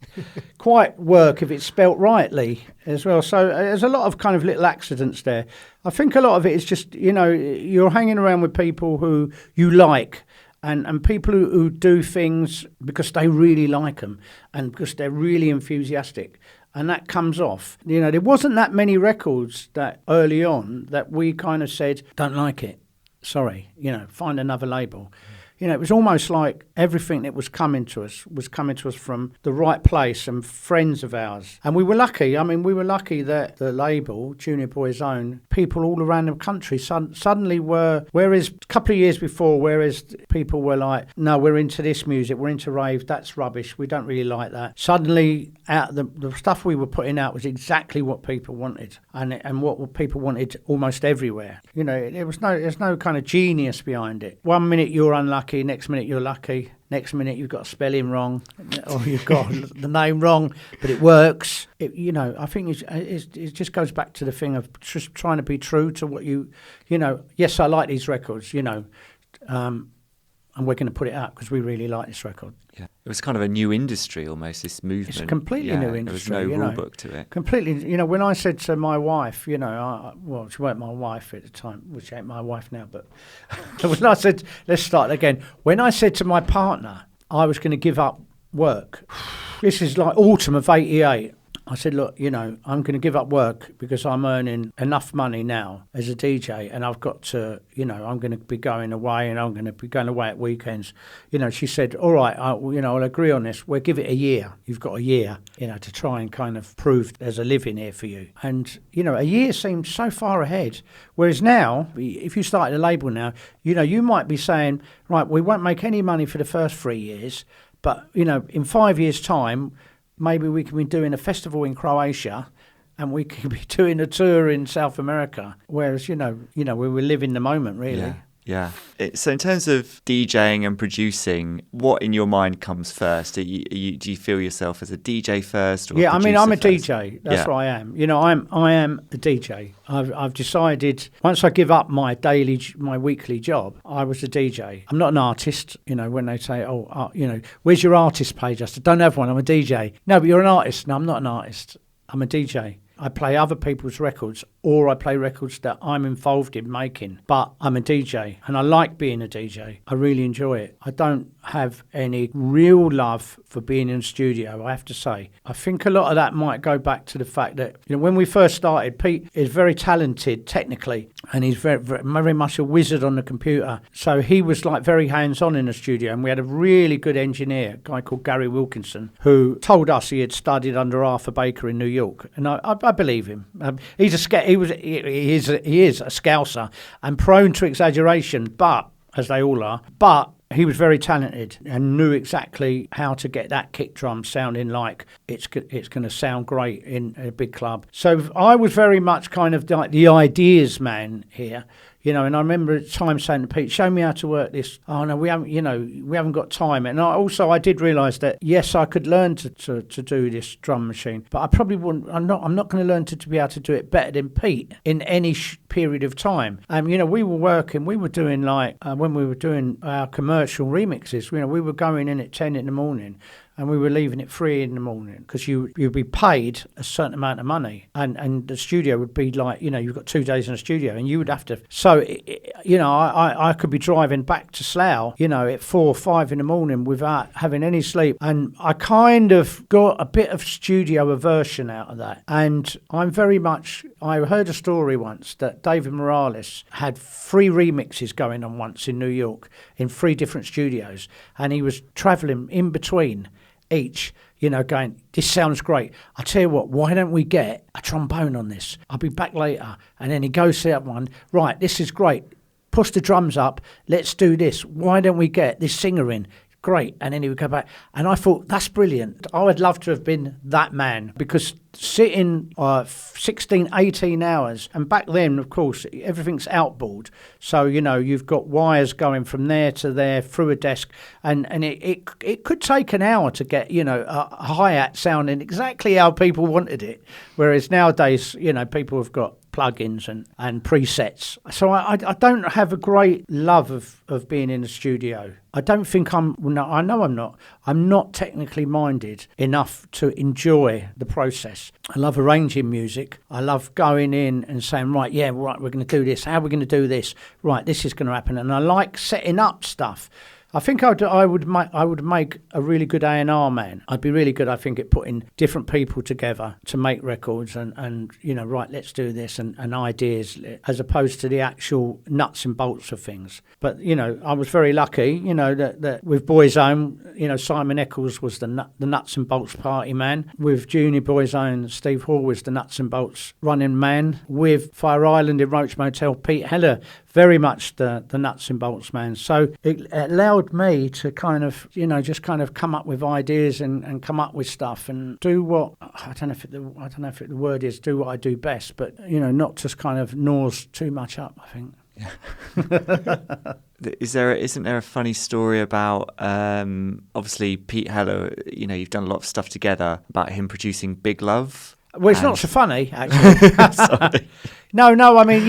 quite work if it's spelt rightly as well. So there's a lot of kind of little accidents there. I think a lot of it is just, you know, you're hanging around with people who you like, and people who do things because they really like them and because they're really enthusiastic. And that comes off. You know, there wasn't that many records that early on that we kind of said, don't like it. Sorry, you know, find another label. You know, it was almost like everything that was coming to us from the right place and friends of ours. And we were lucky. I mean, we were lucky that the label, Junior Boys Own, people all around the country suddenly were, whereas a couple of years before, whereas people were like, no, we're into this music, we're into rave, that's rubbish, we don't really like that. Suddenly, out the stuff we were putting out was exactly what people wanted, and what people wanted almost everywhere. You know, there's no kind of genius behind it. 1 minute you're unlucky, next minute you're lucky, next minute you've got spelling wrong, or you've got the name wrong, but it works. You know, I think it just goes back to the thing of just trying to be true to what you know, yes, I like these records, you know, and we're going to put it out because we really like this record. Yeah, it was kind of a new industry almost, this movement. It's a completely new industry. There was no rule book to it. Completely, you know, when I said to my wife, you know, well, she weren't my wife at the time, which ain't my wife now, but when I said, let's start again, when I said to my partner I was going to give up work, this is like autumn of '88, I said, look, I'm going to give up work because I'm earning enough money now as a DJ, and I've got to, I'm going to be going away, and I'm going to be going away at weekends. She said, all right, I'll agree on this. We'll give it a year. You've got a year, to try and kind of prove there's a living here for you. And, a year seemed so far ahead. Whereas now, if you started a label now, you might be saying, right, we won't make any money for the first 3 years, but, in 5 years' time, maybe we can be doing a festival in Croatia and we can be doing a tour in South America. Whereas, we will live in the moment, really. Yeah. So in terms of DJing and producing, what in your mind comes first? Do you feel yourself as a DJ first? Or yeah, I'm a first? DJ. That's what I am. I am a DJ. I've decided once I give up my weekly job, I was a DJ. I'm not an artist. When they say, where's your artist page? I said, don't have one. I'm a DJ. No, but you're an artist. No, I'm not an artist. I'm a DJ. I play other people's records, or I play records that I'm involved in making. But I'm a DJ, and I like being a DJ. I really enjoy it. I don't have any real love for being in a studio, I have to say. I think a lot of that might go back to the fact that, when we first started, Pete is very talented technically, and he's very, very, very much a wizard on the computer. So he was like very hands-on in the studio, and we had a really good engineer, a guy called Gary Wilkinson, who told us he had studied under Arthur Baker in New York, and I believe him. He is a Scouser and prone to exaggeration, but as they all are. But he was very talented and knew exactly how to get that kick drum sounding like it's going to sound great in a big club. So I was very much kind of like the ideas man here. And I remember at the time saying to Pete, show me how to work this. Oh, no, we haven't got time. And I did realise that, yes, I could learn to do this drum machine, but I probably wouldn't, I'm not going to learn to be able to do it better than Pete in any period of time. We were doing when we were doing our commercial remixes, we were going in at 10 in the morning, and we were leaving at 3 in the morning because you'd be paid a certain amount of money, and the studio would be like, you've got 2 days in the studio, and you would have to. So, I could be driving back to Slough, at 4 or 5 in the morning without having any sleep, and I kind of got a bit of studio aversion out of that. And I heard a story once that David Morales had 3 remixes going on once in New York in 3 different studios, and he was travelling in between each, going, this sounds great. I tell you what, why don't we get a trombone on this? I'll be back later. And then he goes to that one, right, this is great. Push the drums up, let's do this. Why don't we get this singer in? Great. And then he would go back. And I thought, that's brilliant. I would love to have been that man, because sitting 16, 18 hours, and back then, of course, everything's outboard. So, you've got wires going from there to there through a desk, and it could take an hour to get, a hi-hat sounding exactly how people wanted it. Whereas nowadays, people have got plugins and presets. So I don't have a great love of being in the studio. I don't think I'm not technically minded enough to enjoy the process. I love arranging music. I love going in and saying, right, we're going to do this. How are we going to do this? Right, this is going to happen. And I like setting up stuff. I think I would make a really good A&R man. I'd be really good, I think, at putting different people together to make records and right, let's do this, and ideas, as opposed to the actual nuts and bolts of things. But, I was very lucky, that with Boyzone, Simon Eccles was the nuts and bolts party man. With Junior Boyzone, Steve Hall was the nuts and bolts running man. With Fire Island in Roach Motel, Pete Heller, very much the nuts and bolts man. So it allowed me to kind of, just kind of come up with ideas and come up with stuff and do what, I don't know if the word is do what I do best, but, not just kind of gnaws too much up, I think. Yeah. Isn't there a funny story about obviously Pete Heller, you've done a lot of stuff together, about him producing Big Love? Well, it's not so funny, actually. Sorry. No, I mean,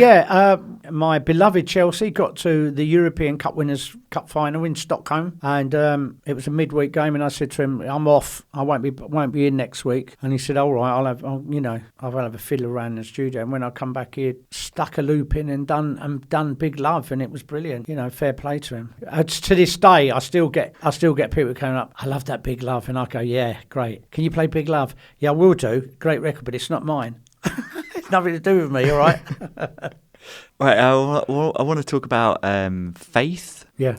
my beloved Chelsea got to the European Cup Winners' Cup final in Stockholm, and it was a midweek game. And I said to him, "I'm off. I won't be in next week." And he said, "All right, I'll have a fiddle around in the studio." And when I come back, he stuck a loop in and done Big Love, and it was brilliant. Fair play to him. To this day, I still get people coming up, "I love that Big Love," and I go, "Yeah, great. Can you play Big Love?" "Yeah, I will do. Great record, but it's not mine." It's nothing to do with me, all right? Right, I want to talk about faith. Yeah.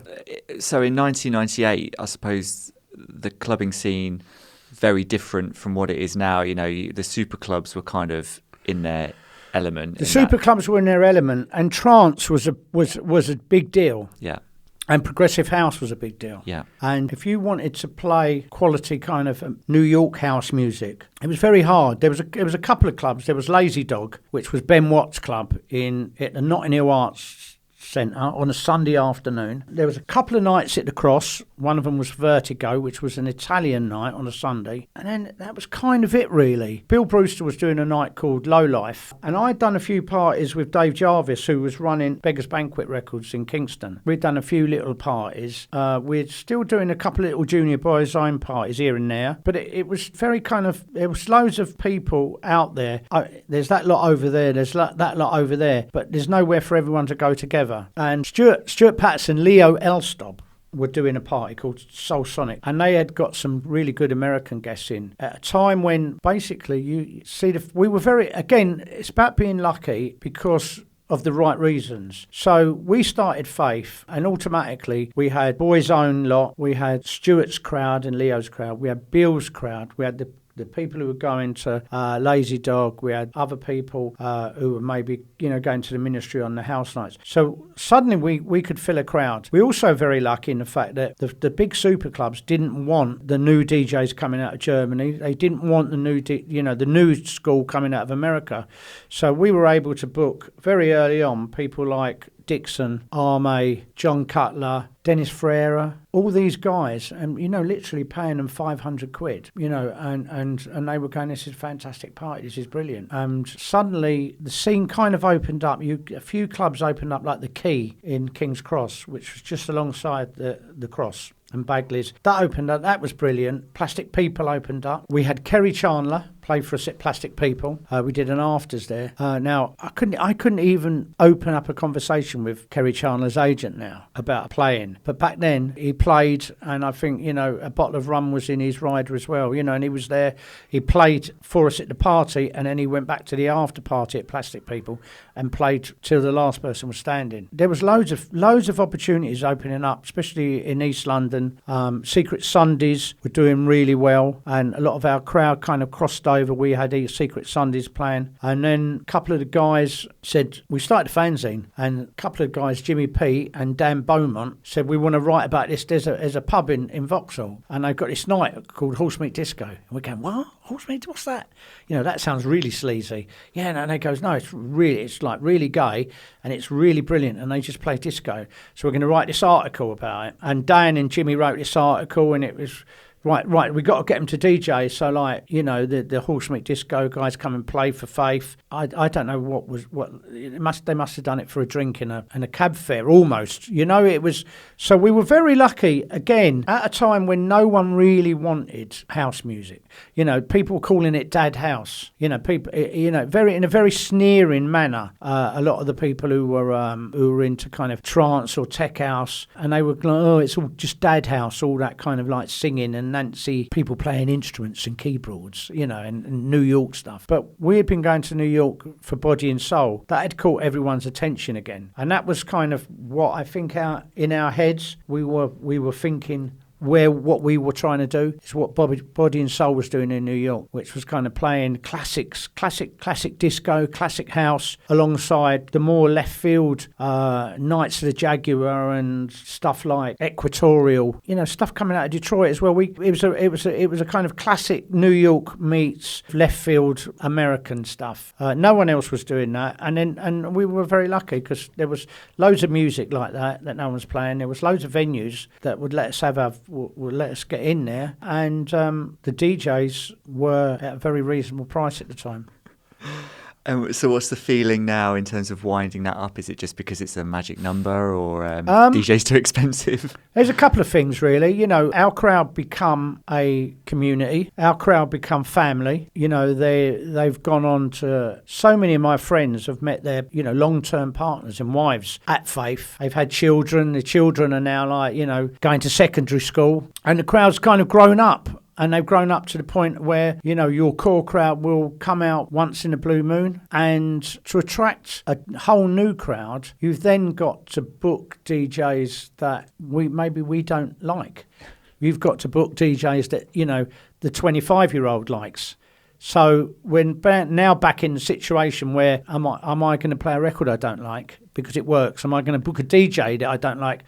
So in 1998, I suppose the clubbing scene very different from what it is now. The super clubs were kind of in their element. The super clubs were in their element, and trance was a big deal. Yeah. And progressive house was a big deal. Yeah. And if you wanted to play quality kind of New York house music, it was very hard. There was a couple of clubs. There was Lazy Dog, which was Ben Watt's club at the Notting Hill Arts Centre on a Sunday afternoon. There was a couple of nights at the Cross. One of them was Vertigo, which was an Italian night on a Sunday. And then that was kind of it, really. Bill Brewster was doing a night called Low Life. And I'd done a few parties with Dave Jarvis, who was running Beggars Banquet Records in Kingston. We'd done a few little parties. We're still doing a couple of little Junior Boys Own parties here and there. But it was very kind of, there was loads of people out there. There's that lot over there, there's that lot over there. But there's nowhere for everyone to go together. And Stuart Patterson, Leo Elstob were doing a party called Soul Sonic, and they had got some really good American guests in at a time when basically you see we were very, again, it's about being lucky because of the right reasons. So we started Faith, and automatically we had Boys Own lot, we had Stuart's crowd and Leo's crowd, we had Bill's crowd, we had the people who were going to Lazy Dog, we had other people who were maybe, going to the ministry on the house nights. So suddenly we could fill a crowd. We're also very lucky in the fact that the big super clubs didn't want the new DJs coming out of Germany. They didn't want the new school coming out of America. So we were able to book very early on people like Dixon, Arme, John Cutler, Dennis Ferreira, all these guys, and literally paying them £500, and they were going, "This is a fantastic party, this is brilliant." And suddenly the scene kind of opened up. A few clubs opened up, like the Key in King's Cross, which was just alongside the Cross, and Bagley's. That opened up, that was brilliant. Plastic People opened up. We had Kerry Chandler play for us at Plastic People. We did an afters there. Now I couldn't even open up a conversation with Kerry Chandler's agent now about playing. But back then he played, and I think a bottle of rum was in his rider as well. And he was there. He played for us at the party, and then he went back to the after party at Plastic People and played till the last person was standing. There was loads of opportunities opening up, especially in East London. Secret Sundays were doing really well, and a lot of our crowd kind of crossed over. We had Secret Sundays playing, and then a couple of the guys said, we started a fanzine, and a couple of guys, Jimmy P and Dan Beaumont, said, "We want to write about this. There's a pub in Vauxhall, and they've got this night called Horse Meat Disco." And we're going, "What? Horse Meat? What's that?" That sounds really sleazy. Yeah, and they goes, "No, it's like really gay, and it's really brilliant, and they just play disco. So we're going to write this article about it." And Dan and Jimmy wrote this article, and it was right, we got to get them to DJ. So the Horse Meat Disco guys come and play for Faith. I don't know they must have done it for a drink and a cab fare almost. It was, so we were very lucky again at a time when no one really wanted house music. People were calling it dad house. People, very in a very sneering manner. A lot of the people who were into kind of trance or tech house, and they were like, "Oh, it's all just dad house," all that kind of like singing and Nancy, people playing instruments and keyboards, and New York stuff. But we had been going to New York for Body and Soul. That had caught everyone's attention again, and that was kind of what I think in our heads we were thinking. What we were trying to do is what Body and Soul was doing in New York, which was kind of playing classic disco, classic house, alongside the more left field Knights of the Jaguar and stuff like Equatorial, stuff coming out of Detroit as well. It was a kind of classic New York meets left field American stuff. No one else was doing that, and we were very lucky because there was loads of music like that no one was playing. There was loads of venues that would let us get in there, and the DJs were at a very reasonable price at the time. So what's the feeling now in terms of winding that up? Is it just because it's a magic number, or DJ's too expensive? There's a couple of things, really. You know, our crowd become a community. Our crowd become family. You know, they've gone on to... So many of my friends have met their, you know, long-term partners and wives at Faith. They've had children. The children are now, like, you know, going to secondary school. And the crowd's kind of grown up. And they've grown up to the point where, you know, your core crowd will come out once in a blue moon. And to attract a whole new crowd, you've then got to book DJs that we don't like. You've got to book DJs that, you know, the 25-year-old likes. So we're now back in the situation where am I going to play a record I don't like because it works? Am I going to book a DJ that I don't like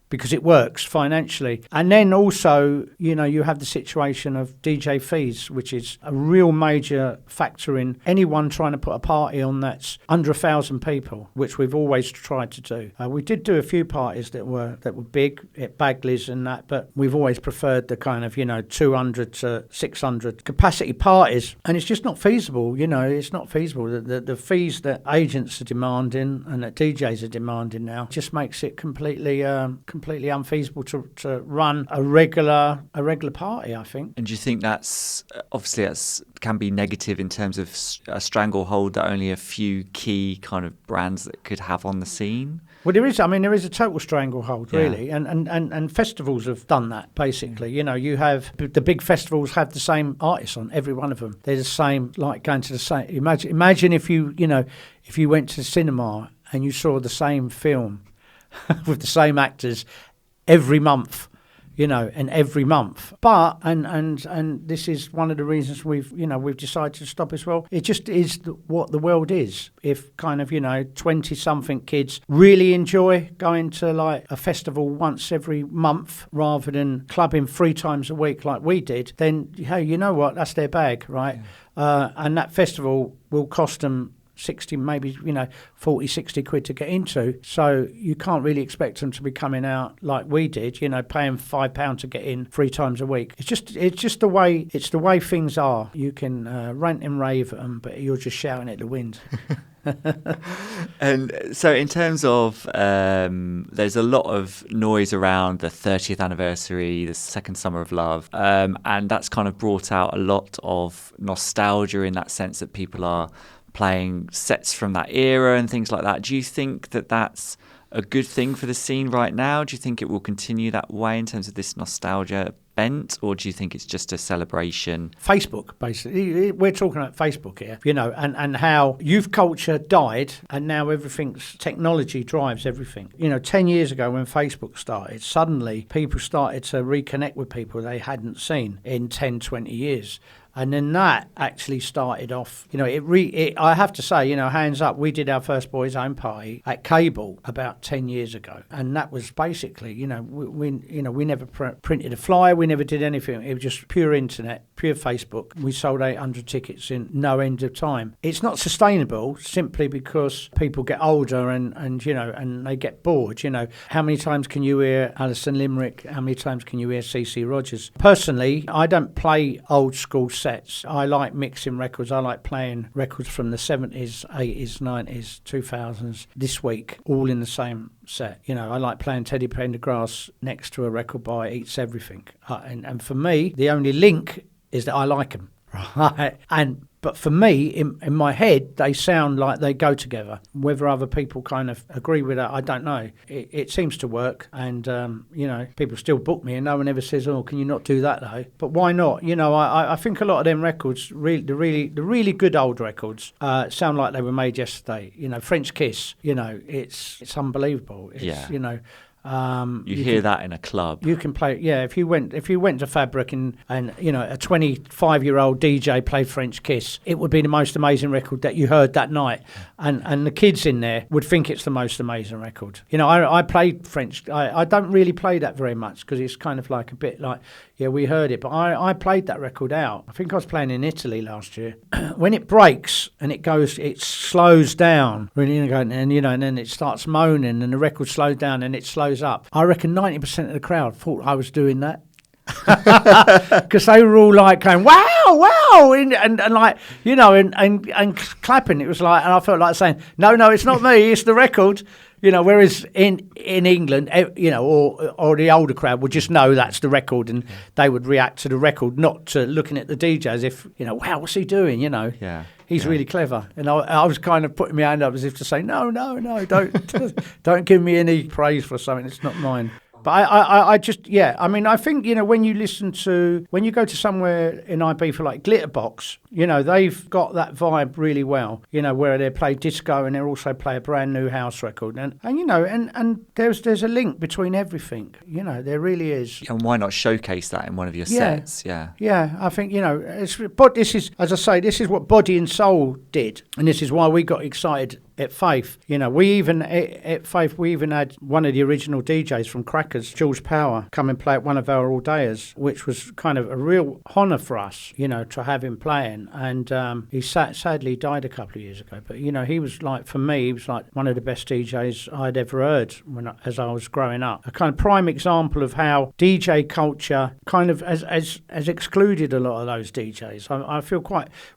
because it works financially? And then also, you know, you have the situation of DJ fees, which is a real major factor in anyone trying to put a party on that's under 1,000 people, which we've always tried to do. We did do a few parties that were big at Bagley's and that, but we've always preferred the kind of, you know, 200 to 600 capacity parties, and it's just not feasible. You know, it's not feasible. The fees that agents are demanding and that DJs are demanding now just makes it completely unfeasible to run a regular party, I think. And do you think that's can be negative in terms of a stranglehold that only a few key kind of brands that could have on the scene? Well, there is a total stranglehold, really, and festivals have done that, basically. You know, you have the big festivals have the same artists on every one of them. They're the same, like going to the same. Imagine if you went to the cinema and you saw the same film with the same actors every month, you know, and every month. But and this is one of the reasons we've decided to stop as well. It just is what the world is. If kind of, you know, 20-something kids really enjoy going to like a festival once every month rather than clubbing 3 times a week like we did, then hey, you know what? That's their bag, right? Yeah. And that festival will cost them 60, maybe, you know, 40, 60 quid to get into. So you can't really expect them to be coming out like we did, you know, paying £5 to get in 3 times a week. It's just the way things are. You can rant and rave at them, but you're just shouting at the wind. And so in terms of there's a lot of noise around the 30th anniversary, the second Summer of Love, and that's kind of brought out a lot of nostalgia in that sense that people are playing sets from that era and things like that. Do you think that that's a good thing for the scene right now? Do you think it will continue that way in terms of this nostalgia bent, or do you think it's just a celebration? Facebook, basically. We're talking about Facebook here, you know, and how youth culture died and now technology drives everything. You know, 10 years ago when Facebook started, suddenly people started to reconnect with people they hadn't seen in 10, 20 years. And then that actually started off, you know, I have to say, you know, hands up, we did our first Boys Home party at Cable about 10 years ago. And that was basically, you know, we never printed a flyer, we never did anything. It was just pure internet, pure Facebook. We sold 800 tickets in no end of time. It's not sustainable simply because people get older and you know, and they get bored, you know. How many times can you hear Alison Limerick? How many times can you hear CC Rogers? Personally, I don't play old school sets. I like mixing records. I like playing records from the 70s, 80s, 90s, 2000s this week, all in the same set. You know, I like playing Teddy Pendergrass next to a record by Eats Everything. And for me, the only link is that I like them. Right. But for me, in my head, they sound like they go together. Whether other people kind of agree with that, I don't know. It seems to work, and you know, people still book me, and no one ever says, "Oh, can you not do that though?" But why not? You know, I think a lot of them records, the really good old records, sound like they were made yesterday. You know, French Kiss. You know, it's unbelievable. You know. You hear that in a club. You can play, yeah. If you went to Fabric and you know, a 25-year-old DJ played French Kiss, it would be the most amazing record that you heard that night, and the kids in there would think it's the most amazing record. You know, I played French. I don't really play that very much because it's kind of like a bit like, yeah, we heard it, but I played that record out. I think I was playing in Italy last year. When it breaks and it slows down, really, and you know, and then it starts moaning, and the record slows down and it slows up. I reckon 90% of the crowd thought I was doing that. because they were all like going, wow, and like, you know, and clapping. It was like, and I felt like saying, no, it's not me, it's the record. You know, whereas in England, you know, or the older crowd would just know that's the record, and they would react to the record, not to looking at the DJ as if, you know, wow, what's he doing? You know, he's really clever. And I was kind of putting my hand up as if to say, no, don't give me any praise for something. It's not mine. But I just, I mean, I think, you know, when you go to somewhere in Ibiza like Glitterbox, you know, they've got that vibe really well, you know, where they play disco and they also play a brand new house record. And you know, and there's a link between everything, you know, there really is. And why not showcase that in one of your sets? Yeah, I think, you know, but this is, as I say, this is what Body and Soul did. And this is why we got excited at Faith. You know, at Faith, we even had one of the original DJs from Crackers, Jules Power, come and play at one of our all-dayers, which was kind of a real honour for us, you know, to have him playing. And he sadly died a couple of years ago. But, you know, he was like, for me, he was like one of the best DJs I'd ever heard as I was growing up. A kind of prime example of how DJ culture kind of has excluded a lot of those DJs. I feel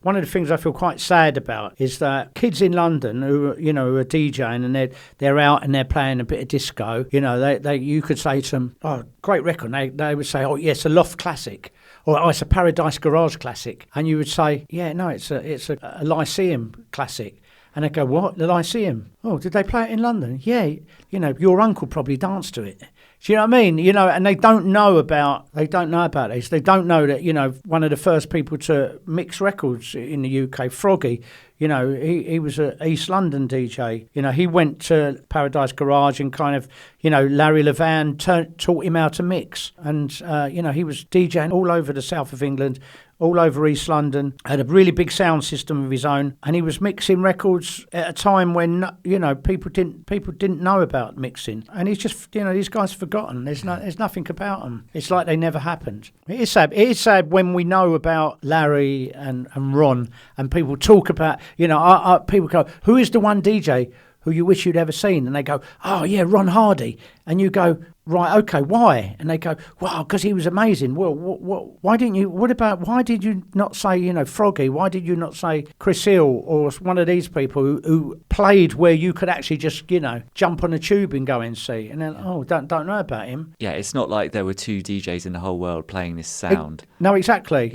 one of the things I feel quite sad about is that kids in London who are DJing and they're out and they're playing a bit of disco, you know, they you could say to them, oh, great record. They would say, oh, yes, a Loft classic. Or, oh, it's a Paradise Garage classic. And you would say, yeah, no, it's a Lyceum classic. And they go, what? The Lyceum? Oh, did they play it in London? Yeah, you know, your uncle probably danced to it. Do you know what I mean? You know, and they don't know about this. They don't know that, you know, one of the first people to mix records in the UK, Froggy, you know, he was an East London DJ. You know, he went to Paradise Garage and kind of, you know, Larry Levan taught him how to mix. And, you know, he was DJing all over the south of England, all over East London, had a really big sound system of his own, and he was mixing records at a time when, you know, people didn't know about mixing. And he's just, you know, these guys are forgotten. There's nothing about them. It's like they never happened. It is sad. It is sad when we know about Larry and Ron, and people talk about, you know, people go, who is the one DJ who you wish you'd ever seen? And they go, oh yeah, Ron Hardy. And you go, right, okay, why? And they go, wow, because he was amazing. Well, why did you not say, you know, Froggy? Why did you not say Chris Hill or one of these people who played where you could actually just, you know, jump on a tube and go and see? And then, don't know about him. Yeah, it's not like there were two DJs in the whole world playing this sound. No, exactly.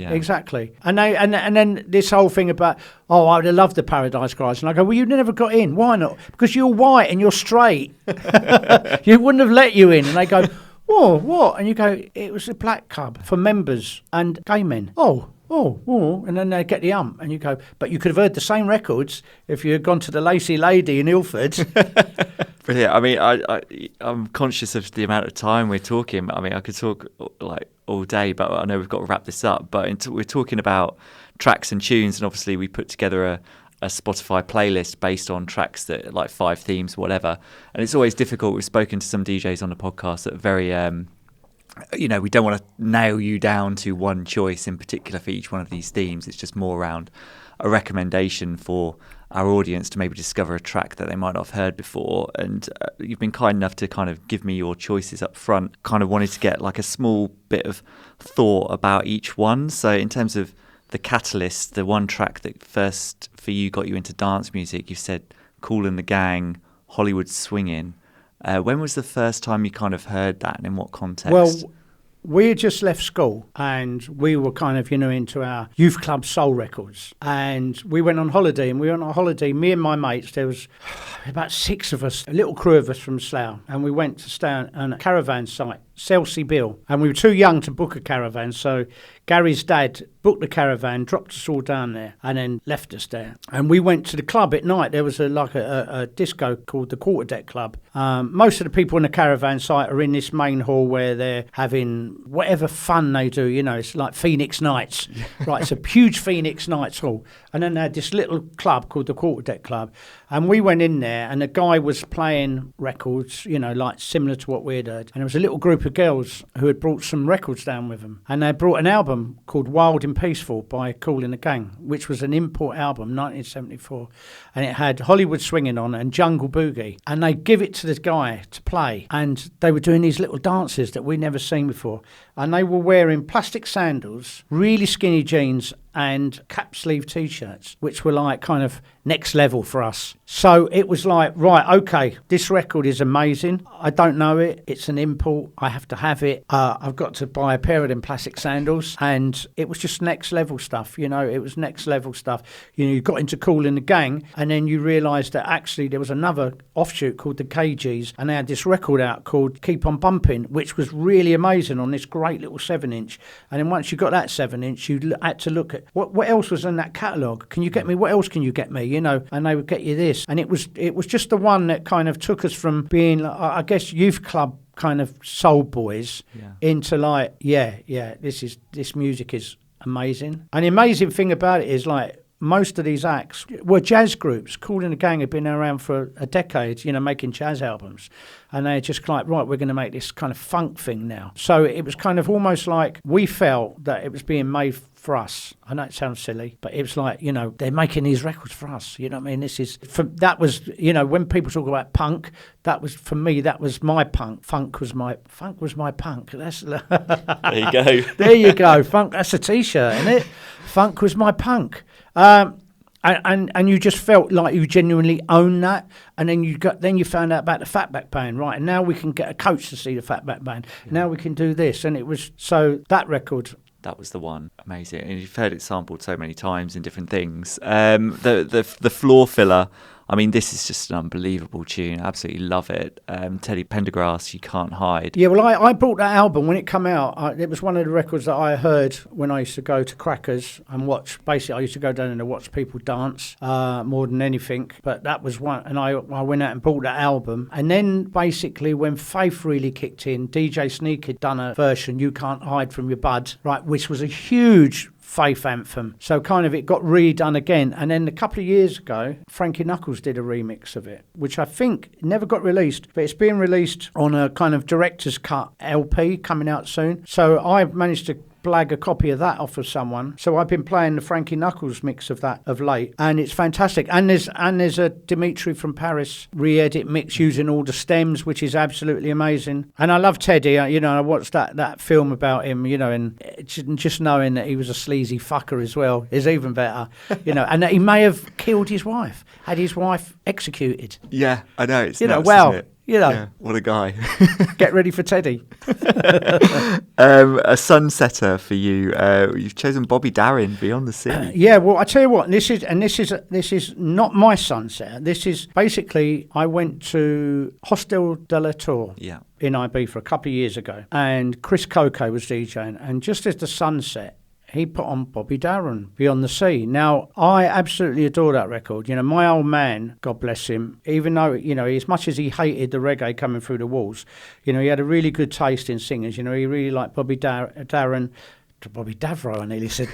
And then this whole thing about, oh, I would have loved the Paradise Garage. And I go, well, you never got in. Why not? Because you're white and you're straight. You wouldn't have let you in. And they go, oh, what? And you go, it was a black club for members and gay men. Oh. And then they get the and you go, but you could have heard the same records if you had gone to the Lacy Lady in Ilford. Brilliant. I mean, I'm conscious of the amount of time we're talking. I mean, I could talk like all day, but I know we've got to wrap this up. But we're talking about tracks and tunes, and obviously we put together a Spotify playlist based on tracks that like 5 themes, whatever. And it's always difficult. We've spoken to some DJs on the podcast that are very, you know, we don't want to nail you down to one choice in particular for each one of these themes. It's just more around a recommendation for our audience to maybe discover a track that they might not have heard before. And you've been kind enough to kind of give me your choices up front. Kind of wanted to get like a small bit of thought about each one. So in terms of the catalyst, the one track that first for you got you into dance music, you said Kool and the Gang, Hollywood Swingin'. When was the first time you kind of heard that, and in what context? Well, we had just left school and we were kind of, you know, into our youth club soul records. And we went on holiday, me and my mates, there was about 6 of us, a little crew of us from Slough. And we went to stay on a caravan site, Selsey Bill. And we were too young to book a caravan, so Gary's dad booked the caravan, dropped us all down there, and then left us there. And we went to the club at night. There was a disco called the Quarterdeck Club. Most of the people in the caravan site are in this main hall where they're having whatever fun they do. You know, it's like Phoenix Nights. Right, it's a huge Phoenix Nights hall. And then they had this little club called the Quarterdeck Club. And we went in there, and the guy was playing records, you know, like similar to what we had heard. And there was a little group of girls who had brought some records down with them. And they brought an album album called Wild and Peaceful by Kool and the Gang, which was an import album, 1974. And it had Hollywood Swinging on and Jungle Boogie. And they give it to this guy to play. And they were doing these little dances that we'd never seen before. And they were wearing plastic sandals, really skinny jeans, and cap sleeve T-shirts, which were like kind of next level for us. So it was like, right, okay, this record is amazing. I don't know it. It's an import. I have to have it. I've got to buy a pair of them plastic sandals. And it was just next level stuff, you know. It was next level stuff. You know, you got into Kool and the Gang, and then you realised that actually there was another offshoot called the KGs, and they had this record out called Keep On Bumping, which was really amazing on this great little 7-inch. And then once you got that 7-inch, you had to look at what else was in that catalogue. Can you get me? What else can you get me? You know, and they would get you this. And it was just the one that kind of took us from being, I guess, youth club kind of soul boys into like, this music is amazing. And the amazing thing about it is like, most of these acts were jazz groups. Kool and the Gang had been around for a decade, you know, making jazz albums. And they're just like, right, we're going to make this kind of funk thing now. So it was kind of almost like we felt that it was being made for us. I know it sounds silly, but it was like, you know, they're making these records for us. You know what I mean? That was, you know, when people talk about punk, that was, for me, that was my punk. Funk was my punk. That's there you go. There you go. Funk, that's a T-shirt, isn't it? Funk was my punk. And you just felt like you genuinely owned that, and then you found out about the Fatback Band, right? And now we can get a coach to see the Fatback Band. Yeah. Now we can do this, and it was so that record. That was the one. Amazing. And you've heard it sampled so many times in different things. The Floor Filler. I mean, this is just an unbelievable tune. I absolutely love it. Teddy Pendergrass, You Can't Hide. Yeah, well, I bought that album when it came out. It was one of the records that I heard when I used to go to Crackers and watch. Basically, I used to go down and watch people dance more than anything. But that was one. And I went out and bought that album. And then basically when Faith really kicked in, DJ Sneak had done a version, You Can't Hide From Your Bud, right, which was a huge Faith anthem. So kind of it got redone again. And then a couple of years ago, Frankie Knuckles did a remix of it, which I think never got released, but it's being released on a kind of director's cut LP coming out soon. So I've managed to blag a copy of that off of someone. So I've been playing the Frankie Knuckles mix of that of late, and it's fantastic. And there's a Dimitri from Paris re-edit mix using all the stems, which is absolutely amazing. And I love Teddy. You know, I watched that film about him, you know, and just knowing that he was a sleazy fucker as well is even better. You know, and that he may have killed his wife, had his wife executed. Yeah, I know. It's you know, nuts, well, isn't it? You know, yeah, what a guy. Get ready for Teddy. A sunsetter for you. You've chosen Bobby Darin, Beyond the Sea. Yeah, well, I tell you what, this is not my sunset. This is basically, I went to Hostel de la Tour. Yeah. In Ibiza a couple of years ago, and Chris Coco was DJing, and just as the sun set, he put on Bobby Darin, Beyond the Sea. Now, I absolutely adore that record. You know, my old man, God bless him, even though, you know, as much as he hated the reggae coming through the walls, you know, he had a really good taste in singers. You know, he really liked Bobby Darin. Bobby Davro, I nearly said.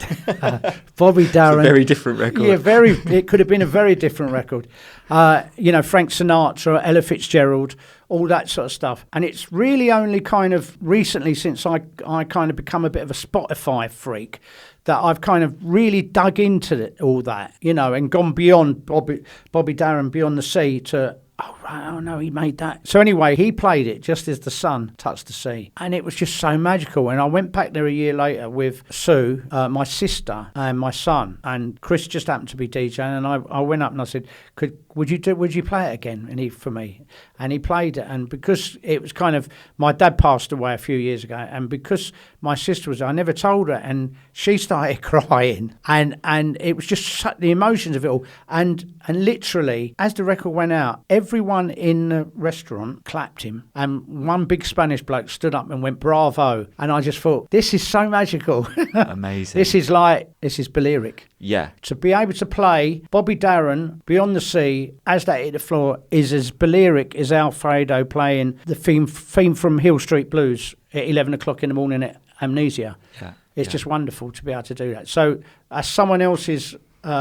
Bobby Darin. It's a very different record. Yeah, it could have been a very different record. You know, Frank Sinatra, Ella Fitzgerald, all that sort of stuff. And it's really only kind of recently, since I kind of become a bit of a Spotify freak, that I've kind of really dug into all that, you know, and gone beyond Bobby Darin, Beyond the Sea to... Oh, right, oh no, he made that. So anyway, he played it just as the sun touched the sea. And it was just so magical. And I went back there a year later with Sue, my sister, and my son. And Chris just happened to be DJing. And I went up and I said, would you play it again? And for me. And he played it. And because it was kind of, my dad passed away a few years ago. And because my sister was, I never told her. And she started crying. And it was just the emotions of it all. And literally, as the record went out, everyone in the restaurant clapped him, and one big Spanish bloke stood up and went bravo, and I just thought, this is so magical. Amazing. This is Balearic. Yeah. To be able to play Bobby Darin, Beyond the Sea, As That Hit the Floor, is as Balearic as Alfredo playing the theme from Hill Street Blues at 11 o'clock in the morning at Amnesia. Yeah. It's just wonderful to be able to do that. So as someone else's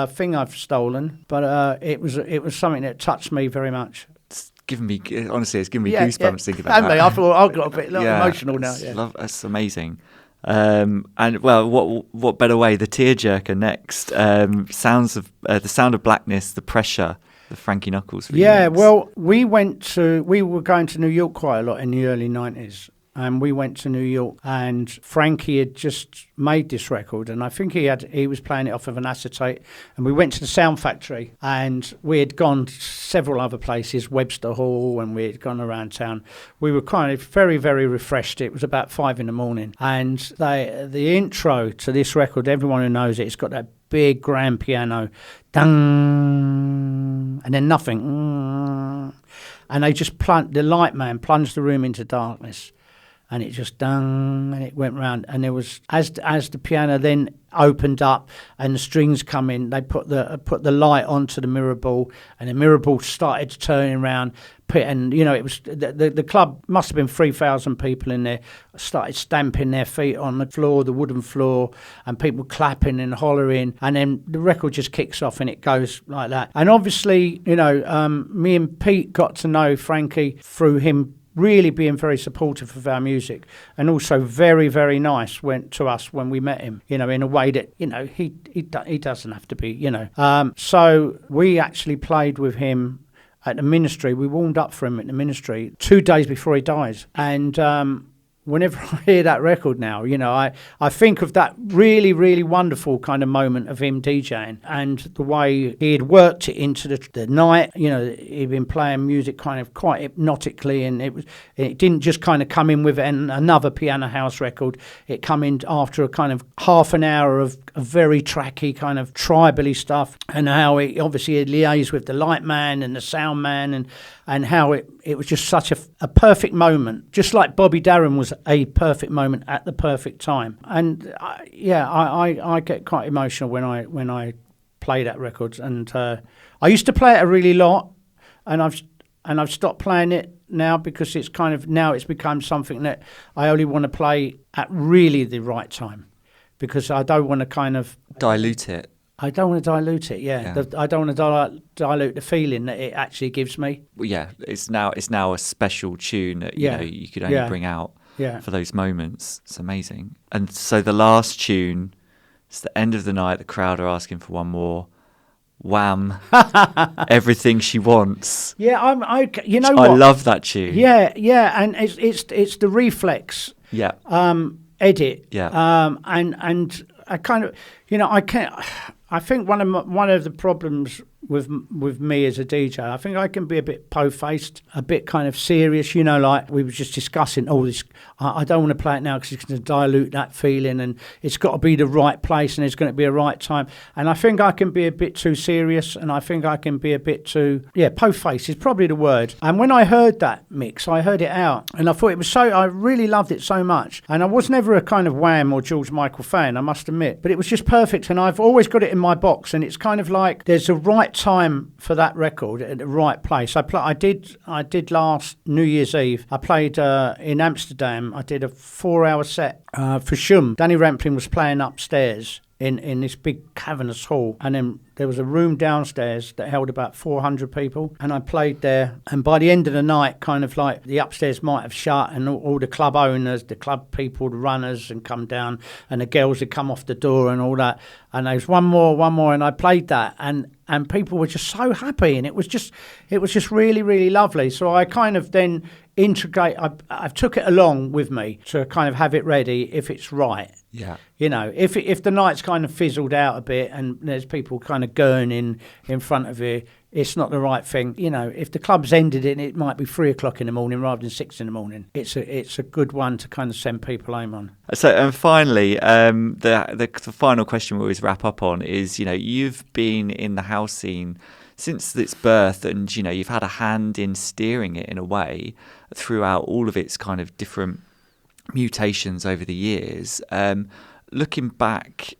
thing I've stolen, but it was something that touched me very much. It's given me goosebumps thinking about that. I thought I got a bit emotional now. Yeah. That's amazing. And well, what better way? The tearjerker next. The Sound of Blackness, The Pressure, the Frankie Knuckles remix. Yeah, well, we were going to New York quite a lot in the early 90s. And we went to New York, and Frankie had just made this record, and I think he was playing it off of an acetate. And we went to the Sound Factory, and we had gone several other places, Webster Hall, and we had gone around town. We were kind of very, very refreshed. It was about 5 a.m, and the intro to this record, everyone who knows it, it's got that big grand piano, dang, and then nothing, and they just the light man plunged the room into darkness. And it just dung, and it went round. And there was, as the piano then opened up and the strings come in, they put the light onto the mirror ball, and the mirror ball started turning around. And it was the club must have been 3,000 people in there. Started stamping their feet on the floor, the wooden floor, and people clapping and hollering. And then the record just kicks off, and it goes like that. And obviously, me and Pete got to know Frankie through him really being very supportive of our music, and also very, very nice to us when we met him, in a way that, he doesn't have to be, So we actually played with him at the Ministry. We warmed up for him at the Ministry 2 days before he dies. And whenever I hear that record now, I think of that really, really wonderful kind of moment of him DJing, and the way he had worked it into the night. He'd been playing music kind of quite hypnotically, and it didn't just kind of come in with another piano house record. It come in after a kind of half an hour of very tracky kind of tribally stuff, and how it obviously had liaised with the light man and the sound man, and how it was just such a perfect moment, just like Bobby Darin was a perfect moment at the perfect time. And I get quite emotional when I play that record. And I used to play it a really lot, and I've stopped playing it now, because it's kind of now it's become something that I only want to play at really the right time, because I don't want to kind of dilute it. I don't want to dilute it, yeah. I don't want to dilute the feeling that it actually gives me. Well, yeah, it's now a special tune that you could only bring out for those moments. It's amazing. And so the last tune, it's the end of the night. The crowd are asking for one more. Wham! Everything She Wants. Yeah, I love that tune. Yeah, and it's the Reflex. Yeah. Edit. Yeah. And I kind of, I can't. I think one of the problems with me as a DJ, I think I can be a bit po-faced, a bit kind of serious, like we were just discussing, this, I don't want to play it now because it's going to dilute that feeling, and it's got to be the right place, and it's going to be a right time. And I think I can be a bit too serious, and I think I can be a bit too, po-faced is probably the word. And when I heard that mix, I heard it out, and I thought I really loved it so much. And I was never a kind of Wham or George Michael fan, I must admit, but it was just perfect, and I've always got it in my box, and it's kind of like there's a right time for that record at the right place. I did last New Year's Eve. I played in Amsterdam. I did a 4-hour set for Shum. Danny Rampling was playing upstairs in this big cavernous hall, and then there was a room downstairs that held about 400 people, and I played there. And by the end of the night, kind of like the upstairs might have shut, and all the club owners, the club people, the runners had come down, and the girls had come off the door and all that. And there was one more, and I played that, and people were just so happy, and it was just really, really lovely. So I kind of then integrate. I've took it along with me to kind of have it ready if it's right. Yeah. If the night's kind of fizzled out a bit and there's people kind of gurning in front of you, it's not the right thing. If the club's ended it might be 3 o'clock in the morning rather than 6 in the morning. It's a good one to kind of send people home on. So, and finally, the final question we always wrap up on is, you've been in the house scene since its birth, and you've had a hand in steering it in a way throughout all of its kind of different mutations over the years. Looking back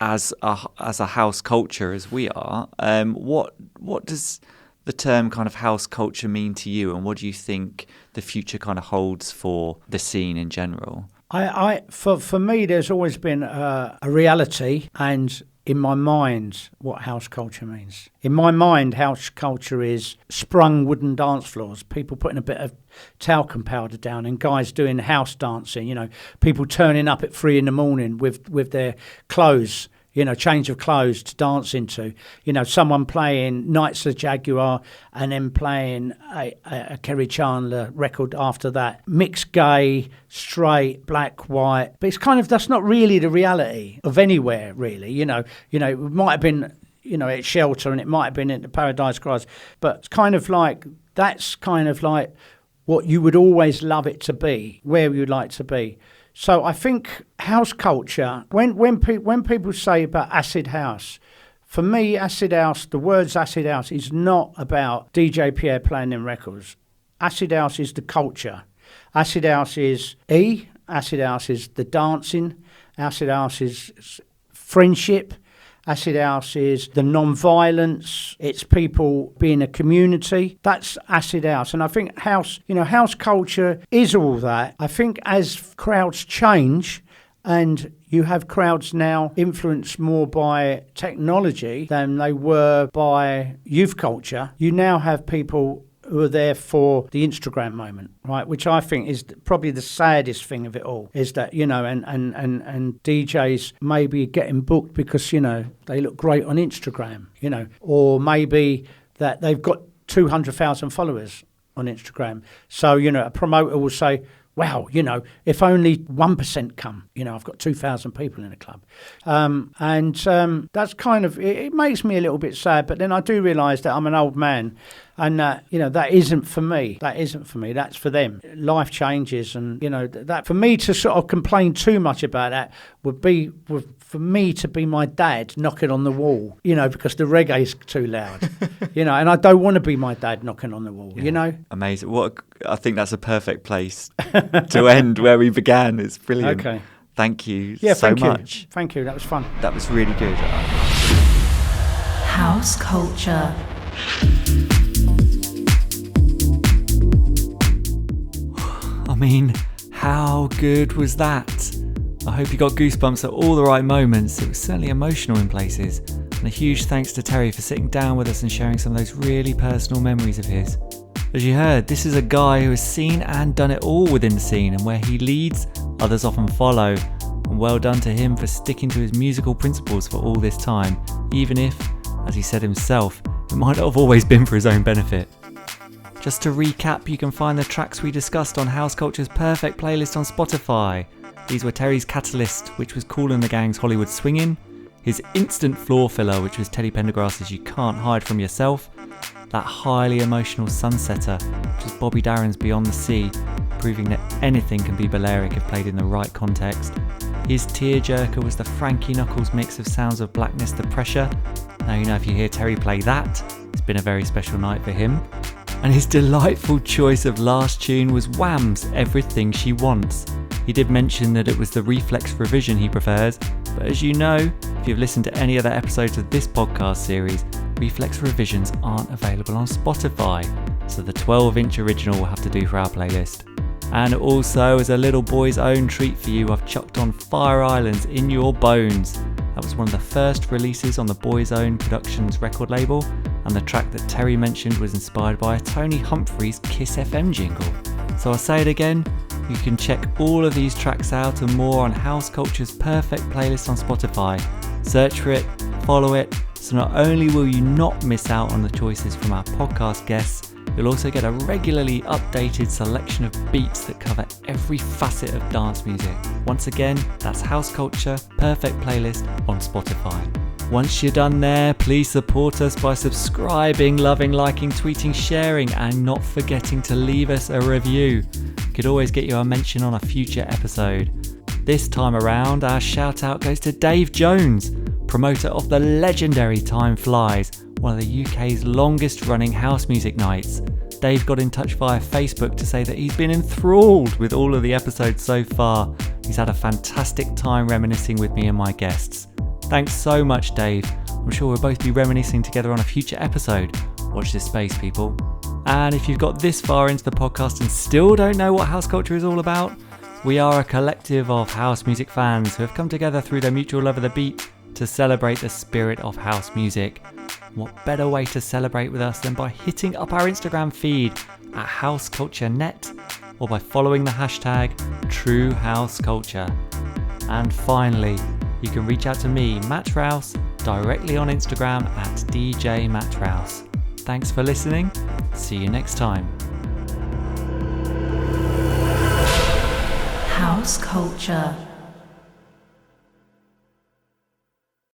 as a house culture as we are, what does the term kind of house culture mean to you, and what do you think the future kind of holds for the scene in general? For me, there's always been a reality, and in my mind what house culture means. In my mind, house culture is sprung wooden dance floors, people putting a bit of talcum powder down and guys doing house dancing, you know, people turning up at 3 a.m. with their clothes, you know, change of clothes to dance into, you know, someone playing Knights of the Jaguar and then playing a Kerry Chandler record after that. Mixed gay, straight, black, white. But it's kind of, that's not really the reality of anywhere, really. You know, it might have been, you know, at Shelter and it might have been at the Paradise Garage. But it's kind of like, that's kind of like what you would always love it to be, where you'd like to be. So I think house culture, when people say about acid house, for me, acid house, the words acid house is not about DJ Pierre playing them records. Acid house is the culture. Acid house is acid house is the dancing. Acid house is friendship. Acid house is the non-violence. It's people being a community. That's acid house. And I think house culture is all that. I think as crowds change and you have crowds now influenced more by technology than they were by youth culture, you now have people who are there for the Instagram moment, right? Which I think is probably the saddest thing of it all, is that, you know, and DJs maybe getting booked because, you know, they look great on Instagram, you know, or maybe that they've got 200,000 followers on Instagram. So, you know, a promoter will say, wow, you know, if only 1% come, you know, I've got 2,000 people in the club. That's kind of, it makes me a little bit sad, but then I do realise that I'm an old man and that, you know, that isn't for me. That's for them. Life changes and, you know, that for me to sort of complain too much about that would for me to be my dad knocking on the wall, you know, because the reggae's too loud, you know, and I don't want to be my dad knocking on the wall, you know. Amazing. I think that's a perfect place to end where we began. It's brilliant. Okay. Thank you so much. Thank you. That was fun. That was really good. House culture. I mean, how good was that? I hope you got goosebumps at all the right moments. It was certainly emotional in places. And a huge thanks to Terry for sitting down with us and sharing some of those really personal memories of his. As you heard, this is a guy who has seen and done it all within the scene, and where he leads, others often follow. And well done to him for sticking to his musical principles for all this time, even if, as he said himself, it might not have always been for his own benefit. Just to recap, you can find the tracks we discussed on House Culture's Perfect playlist on Spotify. These were Terry's Catalyst, which was Kool and the Gang's Hollywood Swingin', his instant floor filler, which was Teddy Pendergrass's You Can't Hide From Yourself, that highly emotional Sunsetter, which was Bobby Darin's Beyond the Sea, proving that anything can be Balearic if played in the right context. His Tearjerker was the Frankie Knuckles mix of Sounds of Blackness, The Pressure. Now you know if you hear Terry play that, it's been a very special night for him. And his delightful choice of last tune was Wham's Everything She Wants. He did mention that it was the Reflex Revision he prefers, but as you know, if you've listened to any other episodes of this podcast series, Reflex Revisions aren't available on Spotify, so the 12-inch original will have to do for our playlist. And also, as a little boy's own treat for you, I've chucked on Fire Island's In Your Bones. That was one of the first releases on the Boy's Own Productions record label, and the track that Terry mentioned was inspired by a Tony Humphries Kiss FM jingle. So I'll say it again, you can check all of these tracks out and more on House Culture's Perfect playlist on Spotify. Search for it, follow it, so not only will you not miss out on the choices from our podcast guests, you'll also get a regularly updated selection of beats that cover every facet of dance music. Once again, that's House Culture Perfect playlist on Spotify. Once you're done there, please support us by subscribing, loving, liking, tweeting, sharing, and not forgetting to leave us a review. We could always get you a mention on a future episode. This time around, our shout out goes to Dave Jones, promoter of the legendary Time Flies, one of the UK's longest running house music nights. Dave got in touch via Facebook to say that he's been enthralled with all of the episodes so far. He's had a fantastic time reminiscing with me and my guests. Thanks so much, Dave. I'm sure we'll both be reminiscing together on a future episode. Watch this space, people. And if you've got this far into the podcast and still don't know what house culture is all about, we are a collective of house music fans who have come together through their mutual love of the beat to to celebrate the spirit of house music. What better way to celebrate with us than by hitting up our Instagram feed at houseculturenet or by following the hashtag #TrueHouseCulture. And finally, you can reach out to me, Matt Rouse, directly on Instagram at DJ Matt Rouse. Thanks for listening. See you next time. House culture.